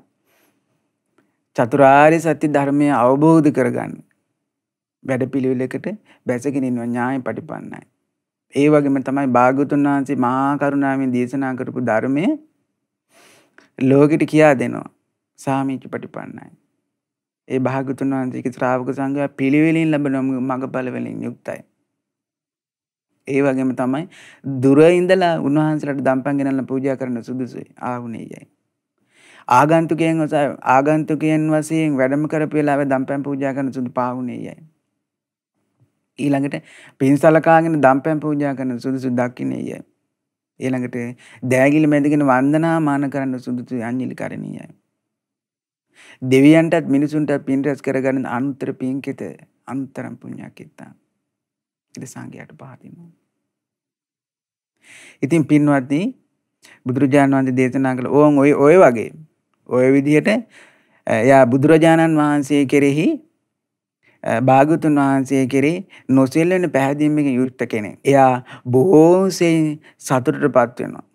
චතුරාර්ය සත්‍ය ධර්මය අවබෝධ කරගන්න වැඩ පිළිවෙලකට බැසගෙන ඉන්න ඥාය පටිපන්නයි. ඒ වගේම තමයි භාගතුන් වහන්සේ මහා කරුණාවෙන් දේශනා කරපු ධර්මයේ ලෝකෙට කියා දෙනවා. සාමීච පටිපන්නයි. ඒ භාගතුන් වහන්සේගේ ශ්‍රාවක සංඝයා පිළිවෙලින් ලැබෙන මඟඵල වලින් යුක්තයි. ඒ වගේම තමයි දුර ඉඳලා උන්වහන්සේලාට දම්පැන් ගෙනල්ලා පූජා කරන සුදුසුයි ආහුණේයයි. ආගන්තුකයන් වශයෙන් වැඩම කරපු වෙලාවේ දම්පැන් පූජා කරන සුදු පාහුණේයයි. ඊළඟට පින්සලකාගෙන දම්පැන් පූජා කරන සුදුසු දක්ඛිනේයයි. ඊළඟට දෑගිලි මැදගෙන වන්දනා මාන කරන සුදුසු අංජලි කරණීයයි. දෙවියන්ටත් මිනිසුන්ටත් පින් රැස් කරගන්න අනුත්තර පින්කිත අනුත්තරම් පුණ්‍යකිතා. ඉතින් සංඝයාට පහදිනවා. ඉතින් පින්වත්නි බුදුරජාණන් වහන්සේ දේශනා කළ ඕන් ඔය වගේ ඔය විදිහට එයා බුදුරජාණන් වහන්සේ කෙරෙහි භාග්‍යවතුන් වහන්සේ කෙරේ නොසෙල්වෙන පැහැදීමකින් යුක්ත කෙනෙක්. එයා බොහෝ සෙයින් සතුටටපත් වෙනවා.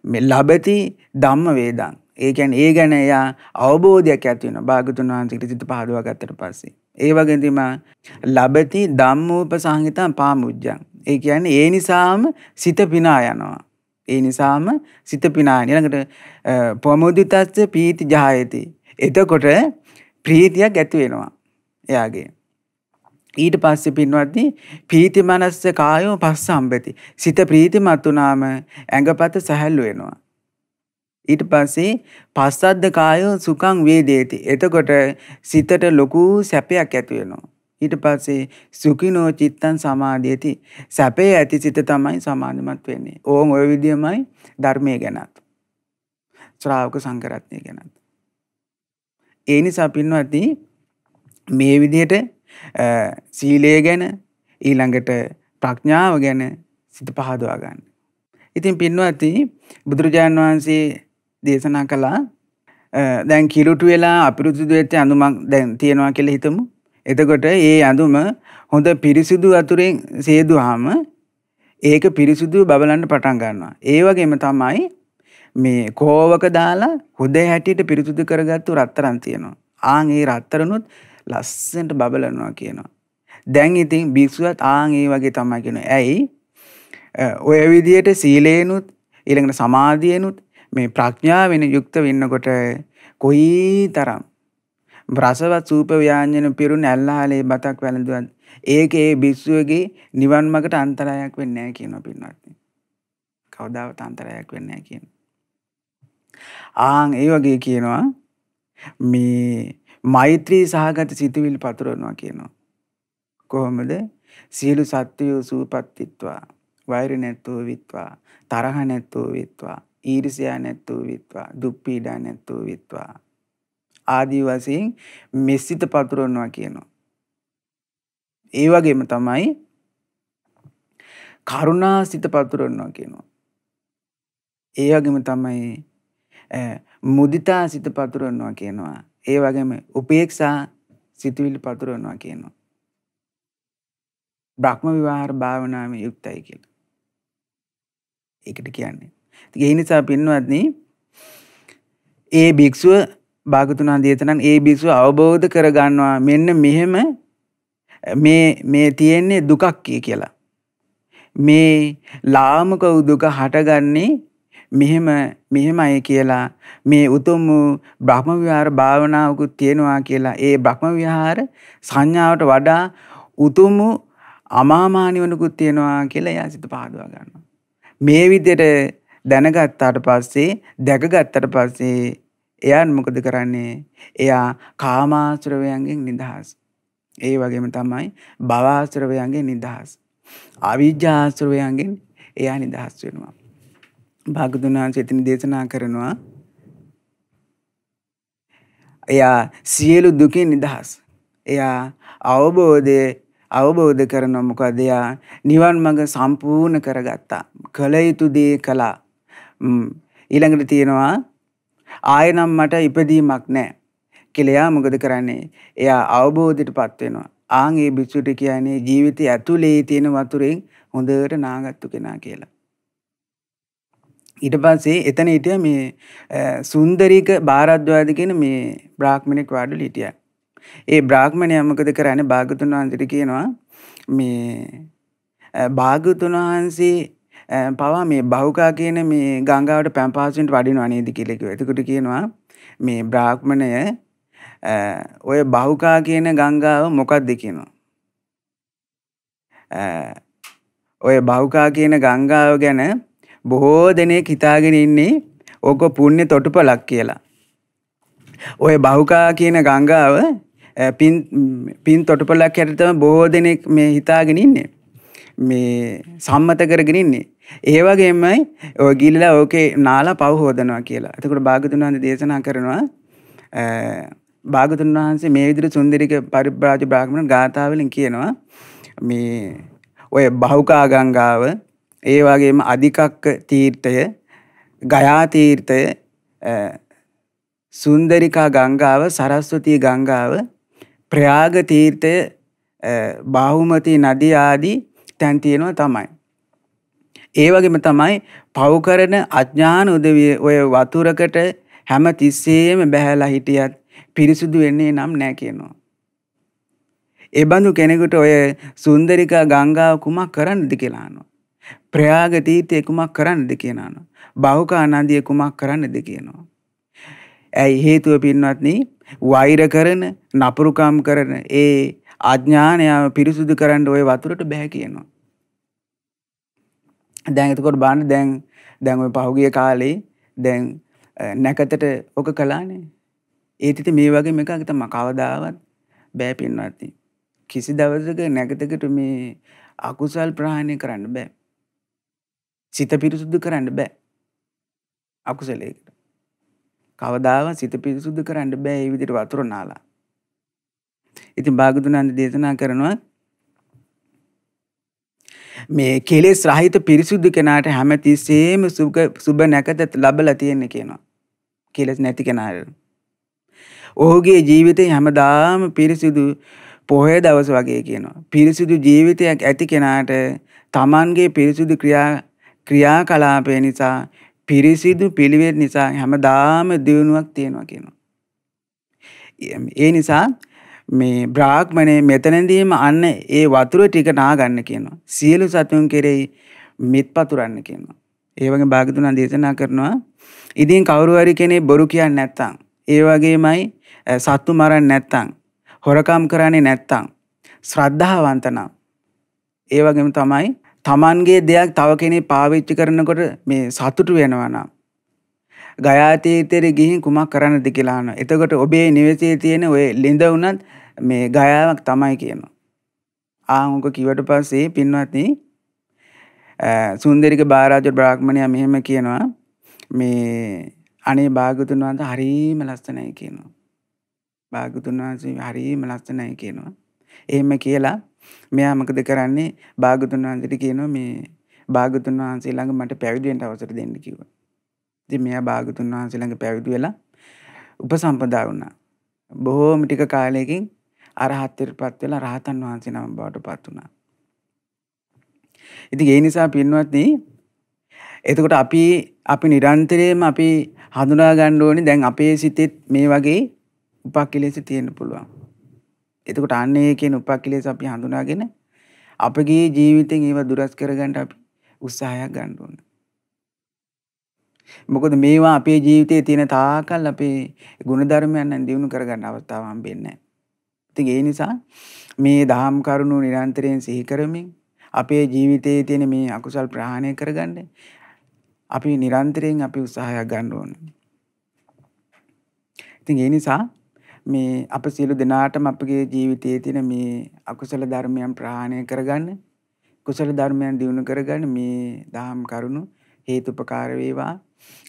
මේ ලබති ධම්ම වේදං. ඒ කියන්නේ ඒ ගැන එයා අවබෝධයක් ඇති වෙනවා. භාග්‍යවතුන් වහන්සේට සිත පහදවා ගත්තට පස්සේ. ඒ වගේම තමයි ලබති ධම්මෝපසංහිතං පාමුජ්ජං. ඒ කියන්නේ ඒ නිසාම සිත පිනා යනවා. ඒ නිසාම සිත පිනා යන. ඊළඟට ප්‍රමුදිතස්ස පීති ජායති. එතකොට ප්‍රීතියක් ඇති වෙනවා එයාගේ. ඊට පස්සේ පින්වත්නි පීති මනස්ස කායෝ පස්සම්බති. සිත ප්‍රීතිමත් වුනාම ඇඟපත සැහැල්ලු වෙනවා. ඊට පස්සේ පස්සද්ද කායෝ සුඛං වේදේති. එතකොට සිතට ලොකු සැපයක් ඇති වෙනවා. ඊට පස්සේ සුඛිනෝ චිත්තං සමාධියති. සැපේ ඇති සිත තමයි සමාධිමත් වෙන්නේ. ඕන් ඔය විදියමයි ධර්මයේ ගැනත්. ශ්‍රාවක සංඝරත්නය ගැනත්. ඒ නිසා පින්වත්නි මේ විදිහට සීලය ගැන ඊළඟට ප්‍රඥාව ගැන සිත පහදවා ගන්න. ඉතින් පින්වත්නි බුදුරජාණන් වහන්සේ දේශනා කළා දැන් කිලුටු වෙලා අපිරිසුදු වෙච්ච ඇඳුමක් දැන් තියනවා කියලා හිතමු. එතකොට ඒ ඇඳුම හොඳ පිරිසිදු වතුරෙන් සේදුවාම ඒක පිරිසිදු බබලන්න පටන් ගන්නවා. ඒ වගේම තමයි මේ කෝවක දාලා හොඳ හැටියට පිරිසිදු කරගත්තු රත්තරන් තියෙනවා. ආන් ඒ රත්තරනුත් ලස්සනට බබලනවා කියනවා. දැන් ඉතින් භික්ෂුවත් ආන් ඒ වගේ තමයි කියනවා. ඇයි? ඔය විදියට සීලේනුත් ඊළඟට සමාධියනුත් මේ ප්‍රඥාවෙන් යුක්ත වෙන්නකොට කොයිතරම් රසවත් සූප ව්‍යාංජන පිරුණ ඇල්ලාලේ බතක් වැළඳුවත් ඒකේ භික්ෂුවගේ නිවන් මාර්ගට අන්තරායක් වෙන්නේ නැහැ කියනවා පින්වත්නි. කවදාවත් අන්තරායක් වෙන්නේ නැහැ කියනවා. ආන් ඒ වගේ කියනවා මේ මෛත්‍රී සහගත සිතුවිලි පතුරවනවා කියනවා. කොහොමද? සියලු සත්වයෝ සූපත්තිත්වා වෛර නැත්තෝ විත්වා තරහ නැත්තෝ විත්වා ඊර්ෂ්‍යා නැත්තෝ විත්වා දුක් පීඩා නැත්තෝ විත්වා ආදී වශයෙන් මෙසිත පතුරවනවා කියනවා. ඒ වගේම තමයි කරුණා සිත පතුරවනවා කියනවා. ඒ වගේම තමයි මුදිතා සිත පතුරවනවා කියනවා. ඒ වගේම උපේක්ෂා සිතුවිලි පතුරවනවා කියනවා. බ්‍රහ්ම විහාර භාවනාවේ යුක්තයි කියලා. ඒකට කියන්නේ. ඒ නිසා පින්වත්නි ඒ භික්ෂුව භාගතුන් දේශනාන් ඒ භික්ෂුව අවබෝධ කරගන්නවා මෙන්න මෙහෙම මේ තියෙන්නේ දුකක් කියලා. මේ ලාමක දුක හටගන්නේ මෙහෙමයි කියලා මේ උතුම් බ්‍රහ්ම විහාර භාවනාවකුත් තියෙනවා කියලා ඒ බ්‍රහ්ම විහාර සංඥාවට වඩා උතුම් අමාමා නිවනකුත් තියෙනවා කියලා එයා සිත පහදවා ගන්නවා. මේ විදිහට දැනගත්තාට පස්සේ දැකගත්තාට පස්සේ එයා මොකද කරන්නේ? එයා කාමාශ්‍රවයන්ගෙන් නිදහස්. ඒ වගේම තමයි භවආශ්‍රවයන්ගෙන් නිදහස්. අවිජ්ජාශ්‍රවයන්ගෙන් එයා නිදහස් වෙනවා. භාගතුන් වහන්සේ එතන දේශනා කරනවා එයා සියලු දුකින් නිදහස්. එයා අවබෝධ කරනවා මොකද එයා නිවන් මඟ සම්පූර්ණ කරගත්තා. කල යුතු දේ කළා. ඊළඟට තියෙනවා ආයෙනම් මට ඉපදීමක් නැහැ කියලා එයා මොකද කරන්නේ? එයා අවබෝධයටපත් වෙනවා. ආන් ඒ භික්ෂුට කියන්නේ ජීවිතය ඇතුලේ තියෙන වතුරෙන් හොඳට නාගත්තු කෙනා කියලා. ඊට පස්සේ එතන හිටියා මේ සුන්දරීක භාරද්වාජ කියන මේ බ්‍රාහ්මණෙක් වාඩිලා හිටියා. ඒ බ්‍රාහ්මණයා මොකද කරන්නේ? භාගතුන් වහන්සේට කියනවා මේ භාගතුන් වහන්සේ පවා මේ බහුකා කියන මේ ගංගාවට පැම්පාසෙන්ට වඩිනවා නේද කියලා කිව්වා. එතකොට කියනවා මේ බ්‍රාහ්මණය ඔය බහුකා කියන ගංගාව මොකක්ද කියනවා. ඔය බහුකා කියන ගංගාව ගැන බොහෝ දෙනෙක් හිතාගෙන ඉන්නේ ඕක පුණ්‍ය තොටුපළක් කියලා. ඔය බහුකා කියන ගංගාව පින් තොටුපළක් හැටියට තමයි බොහෝ දෙනෙක් මේ හිතාගෙන ඉන්නේ. මේ සම්මත කරගෙන ඉන්නේ. ඒ වගේමයි ඔය ගිලිලා ඕකේ නාලා පව හොදනවා කියලා. එතකොට භාගතුන් වහන්සේ දේශනා කරනවා භාගතුන් වහන්සේ මේ විදිහට සුන්දරික පරිබ්‍රාජ බ්‍රාහ්මණ ගාථා වලින් කියනවා මේ ඔය බහුකා ගංගාව ඒ වගේම අධිකක්ක තීර්ථය ගයා තීර්ථය සුන්දරිකා ගංගාව සරස්වතී ගංගාව ප්‍රයාග තීර්ථය බාහුමති නදී ආදී තැන් තියෙනවා තමයි. ඒ වගේම තමයි පව් කරන අඥාන උදවිය ඔය වතුරකට හැම තිස්සෙම බැහැලා හිටියත් පිරිසුදු වෙන්නේ නම් නැහැ කියනවා. ඒ බඳු කෙනෙකුට ඔය සුන්දරිකා ගංගාව කුමක් කරන්නද කියලා අහනවා. ප්‍රයාග තීර්ථය කුමක් කරන්නද කියලා අහනවා. බහුකා නදිය කුමක් කරන්නද කියනවා. ඇයි හේතුව පින්වත්නි වෛර කරන නපුරුකම් කරන ඒ අඥානය පිරිසුදු කරන්න ඔය වතුරට බෑ කියනවා. දැන් එතකොට බලන්න දැන් ඔය පහුගිය කාලේ දැන් නැකතට ඔක කළානේ. ඒත් ඉතින් මේ වගේ එකක් තමයි කවදාවත් බෑ පින්වත්නි. කිසි දවසක නැකතකට මේ අකුසල් ප්‍රහාණය කරන්න බෑ. සිත පිරිසුදු කරන්න බෑ. අකුසලයකට. කවදාවත් සිත පිරිසුදු කරන්න බෑ මේ විදිහට වතුර නාලා. ඉතින් භාගතුන් වහන්සේ දේශනා කරනවා මේ කෙලෙස් රහිත පිරිසුදු කෙනාට හැමතිස්සෙම සුබ නැකත ලැබලා තියෙන කියනවා. කෙලෙස් නැති කෙනාට. ඔහුගේ ජීවිතේ හැමදාම පිරිසුදු පොහොය දවස වගේ කියනවා. පිරිසුදු ජීවිතයක් ඇති කෙනාට Tamanගේ පිරිසුදු ක්‍රියාකලාපය නිසා පිරිසිදු පිළිවෙත් නිසා හැමදාම දියුණුවක් තියෙනවා කියනවා. ඒ නිසා මේ බ්‍රාහ්මණය මෙතනදීම අන්න ඒ වතුර ටික නාගන්න කියනවා. සියලු සතුන් කෙරෙහි මිත් පතුරන්න කියනවා. ඒ වගේ භාගතුන් දේශනා කරනවා. ඉතින් කවුරු හරි කෙනෙක් බොරු කියන්නේ නැත්තම්, ඒ වගේමයි සත්තු මරන්නේ නැත්තම්, හොරකම් කරන්නේ නැත්තම්, ශ්‍රද්ධාවන්ත නම්, ඒ වගේම තමයි Tamanගේ දෙයක් තව කෙනෙක් පාවිච්චි කරනකොට මේ සතුටු වෙනවා නම් ගයා තීර්ථයට ගිහින් කුමක් කරන්නද කියලා අහනවා. එතකොට ඔබේ නිවසේ තියෙන ඔය ළිඳ උනත් මේ ගයාවක් තමයි කියනවා. ආංගක කිව්වට පස්සේ පින්වත්නි සුන්දරික බාරාජ බ්‍රාහ්මණයා මෙහෙම කියනවා මේ අනේ භාගතුන් වහන්සේ හරීම ලස්සනයි කියනවා. භාගතුන් වහන්සේ හරීම ලස්සනයි කියනවා. එහෙම කියලා මෙයා මොකද කරන්නේ භාගතුන් වහන්සේට කියනවා මේ භාගතුන් වහන්සේ ළඟ මට පැවිදි වෙන්න අවසර දෙන්න කිව්වා. ඉතින් මෙයා භාගතුන් වහන්සේ ළඟ පැවිදි වෙලා උපසම්පදා වුණා. බොහෝම ටික කාලයකින් අරහත්ත්වයටපත් වෙලා රහතන් වහන්සේ නම බවට පත් වුණා. ඉතින් ඒ නිසා පින්වත්නි එතකොට අපි නිරන්තරයෙන්ම අපි හඳුනා ගන්න ඕනේ දැන් අපේ සිතෙත් මේ වගේ උපක්ලේශ තියෙන්න පුළුවන්. එතකොට අන්නේ කියන උපක්ලේශ අපි හඳුනාගෙන අපගේ ජීවිතෙන් ඒව දුරස් කරගන්න අපි උත්සාහයක් ගන්න ඕනේ. මොකද මේවා අපේ ජීවිතයේ තියෙන තාකල් අපේ ගුණධර්මයන් නම් දිනු කරගන්න අවස්ථාවක් හම්බෙන්නේ නැහැ. ඉතින් ඒ නිසා මේ දහම් කරුණු නිරන්තරයෙන් සිහි කරමින් අපේ ජීවිතයේ තියෙන මේ අකුසල් ප්‍රහාණය කරගන්න අපි නිරන්තරයෙන් අපි උත්සාහයක් ගන්න ඕනේ. ඉතින් ඒ නිසා මේ අප සියලු දෙනාටම අපගේ ජීවිතයේ තියෙන මේ අකුසල ධර්මයන් ප්‍රහාණය කරගන්න, කුසල ධර්මයන් දිනු කරගන්න මේ දහම් කරුණු හේතුපකාර වේවා.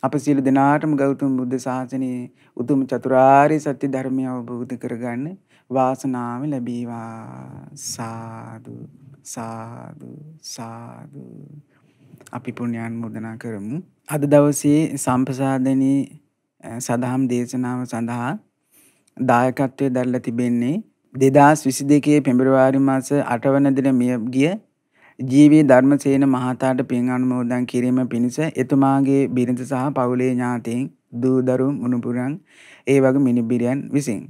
අප සියලු දෙනාටම ගෞතම බුද්ධ ශාසනයේ උතුම් චතුරාර්ය සත්‍ය ධර්මය අවබෝධ කරගන්න වාසනාව ලැබේවා. සාදු සාදු සාදු. අපි පුණ්‍යානුමෝදනා කරමු. අද දවසේ සම්ප්‍රසාදනී සදහම් දේශනාව සඳහා දායකත්වයේ දරලා තිබෙන්නේ 2022 පෙබරවාරි මාස 8 වන දින මිය ගිය ජීවී ධර්මසේන මහතාට පින් අනුමෝදන් කිරීම පිණිස එතුමාගේ බිරිඳ සහ පවුලේ ඥාතීන් දූ දරු මුණුපුරන් ඒ වගේ මිනිබිරියන් විසින්.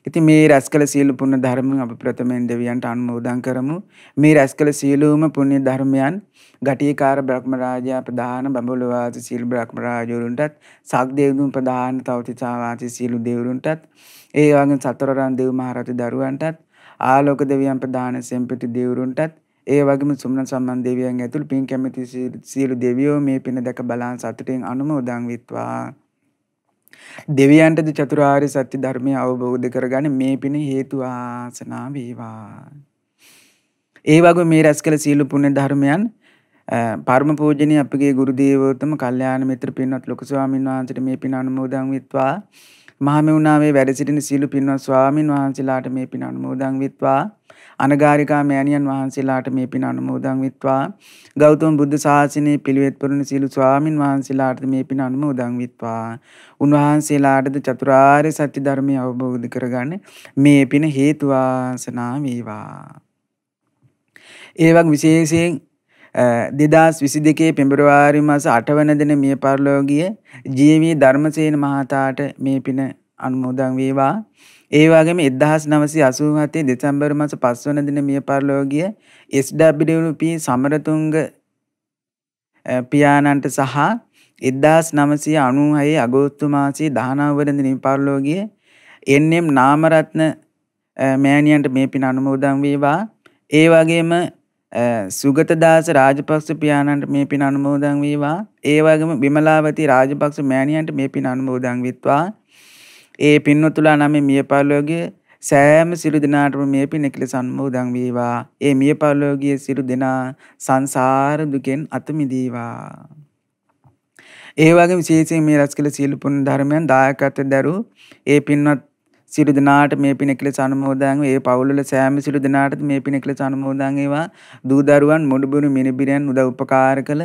ඉතින් මේ රැස් කළ සියලු පුණ්‍ය ධර්මයන් අපි ප්‍රථමයෙන් දෙවියන්ට අනුමෝදන් කරමු. මේ රැස් කළ සියලුම පුණ්‍ය ධර්මයන් ගටිකාර බ්‍රහ්ම රාජයා ප්‍රධාන බඹලොව වාසී සියලු බ්‍රහ්ම රාජවරුන්ටත් සක්දේවතුන් ප්‍රධාන තවතිසා වාසී සියලු දෙවිවරුන්ටත් ඒ වගේම සතරරන් දෙව් මහරජු දරුවන්ටත් ආලෝක දෙවියන් ප්‍රධාන සෙම්පති දෙවිවරුන්ටත් ඒ වගේම සුමන සම්මන් දෙවියන් ඇතුළු පින් කැමැති සියලු දෙවියෝ මේ පින දැක බලන් සතුටින් අනුමෝදන් වෙත්වා. දෙවියන්ටද චතුරාර්ය සත්‍ය ධර්මය අවබෝධ කරගන්න මේ පින හේතු ආසනා වේවා. ඒ වගේ මේ රැස් කළ සියලු පුණ්‍ය ධර්මයන් පරම පූජනීය අපගේ ගුරු දේවෝත්තම කල්යාණ මිත්‍ර පින්වත් ලොකු ස්වාමීන් වහන්සේට මේ පින අනුමෝදන් වෙත්වා. මහමෙවුනාවේ වැඩ සිටින සීල පින්වත් ස්වාමින් වහන්සේලාට මේ පින අනුමෝදන් වෙත්වා. අනගාരികා මෑණියන් වහන්සේලාට මේ පින අනුමෝදන් වෙත්වා. ගෞතම බුදු සාසනයේ පිළිවෙත් පුරන සීල ස්වාමින් වහන්සේලාට මේ පින අනුමෝදන් වෙත්වා. උන්වහන්සේලාටද චතුරාර්ය සත්‍ය ධර්මය අවබෝධ කරගන්න මේ පින හේතු වාසනා වේවා. ඒ වගේ විශේෂයෙන් 2022 පෙබරවාරි මාස 8 වන දින මිය පරලෝකීය ජී.වී. ධර්මසේන මහතාට මේ පින අනුමෝදන් වේවා. ඒ වගේම 1987 දෙසැම්බර් මාස 5 වන දින මිය පරලෝකීය එස්.ඩබ්ලිව්.පී. සමරතුංග පියාණන්ට සහ 1996 අගෝස්තු මාසයේ 19 වන දින මිය පරලෝකීය එන්.එම්. නාමරත්න මෑණියන්ට මේ පින අනුමෝදන් වේවා. ඒ වගේම සුගතදාස රාජපක්ෂ පියාණන්ට මේ පින අනුමෝදන් වේවා. ඒ වගේම විමලාවති රාජපක්ෂ මෑණියන්ට මේ පින අනුමෝදන් වෙත්වා. ඒ පින්වතුලා නම් මිය පරලෝකීය සෑම සිළු දෙනාටම මේ පින කෙලෙස අනුමෝදන් වේවා. ඒ මිය පරලෝකීය සිළු දෙනා සංසාර දුකෙන් අත මිදේවා. ඒ වගේම විශේෂයෙන් මේ රැස් කළ සීල පුණ්‍ය ධර්මයන් දායකත්වයෙන් දරූ ඒ පින්වත් සිළු දෙනාට මේ පින කෙලෙස අනුමෝදන් වේ. ඒ පවුල්වල සෑම සිළු දෙනාටත් මේ පින කෙලෙස අනුමෝදන් වේවා. දූ දරුවන් මුඩුබුරු මිනිබිරියන් උදව් උපකාර කළ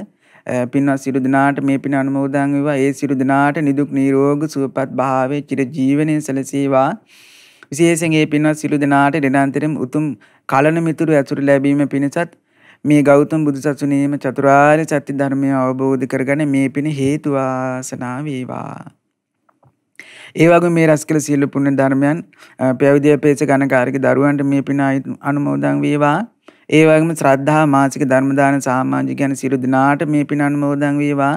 පින්වත් සිළු දෙනාට මේ පින අනුමෝදන් වේවා. ඒ සිළු දෙනාට නිදුක් නිරෝගී සුවපත් භාවයේ චිර ජීවනයේ සැලසේවා. විශේෂයෙන් මේ පින්වත් සිළු දෙනාට නිරන්තරයෙන් උතුම් කලන මිතුරු ඇසුර ලැබීම පිණිසත් මේ ගෞතම බුදු සසුනේම චතුරාර්ය සත්‍ය ධර්මය අවබෝධ කරගන්න මේ පින හේතු වාසනා වේවා. ඒ වගේ මේ රැස් කළ සීල පුණ්‍ය ධර්මයන් පැවිදි අපේක්ෂ ගණකාරික දරුවන්ට මේ පින අනුමෝදන් වේවා. ඒ වගේම ශ්‍රද්ධා මාසික ධර්ම දාන සමාජිකයන් සියලු දෙනාට මේ පින අනුමෝදන් වේවා.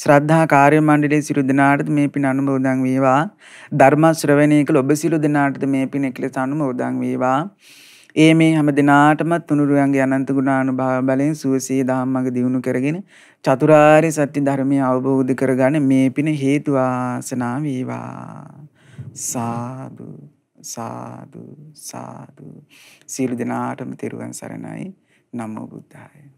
ශ්‍රද්ධා කාර්ය මණ්ඩලයේ සියලු දෙනාට මේ පින අනුමෝදන් වේවා. ධර්ම ශ්‍රවණය කළ ඔබ සියලු දෙනාට මේ පින කෙලෙස අනුමෝදන් වේවා. ඒ මේ හැම දිනාටම තුනුරුවන්ගේ අනන්ත ගුණානුභාව බලෙන් සුවසේ ධම්මග දියුණු කරගෙන චතුරාර්ය සත්‍ය ධර්මය අවබෝධ කරගන්න මේ පින හේතු වාසනා වේවා. සාදු සාදු සාදු. සියලු දෙනාටම තෙරුවන් සරණයි. නමෝ බුද්ධාය.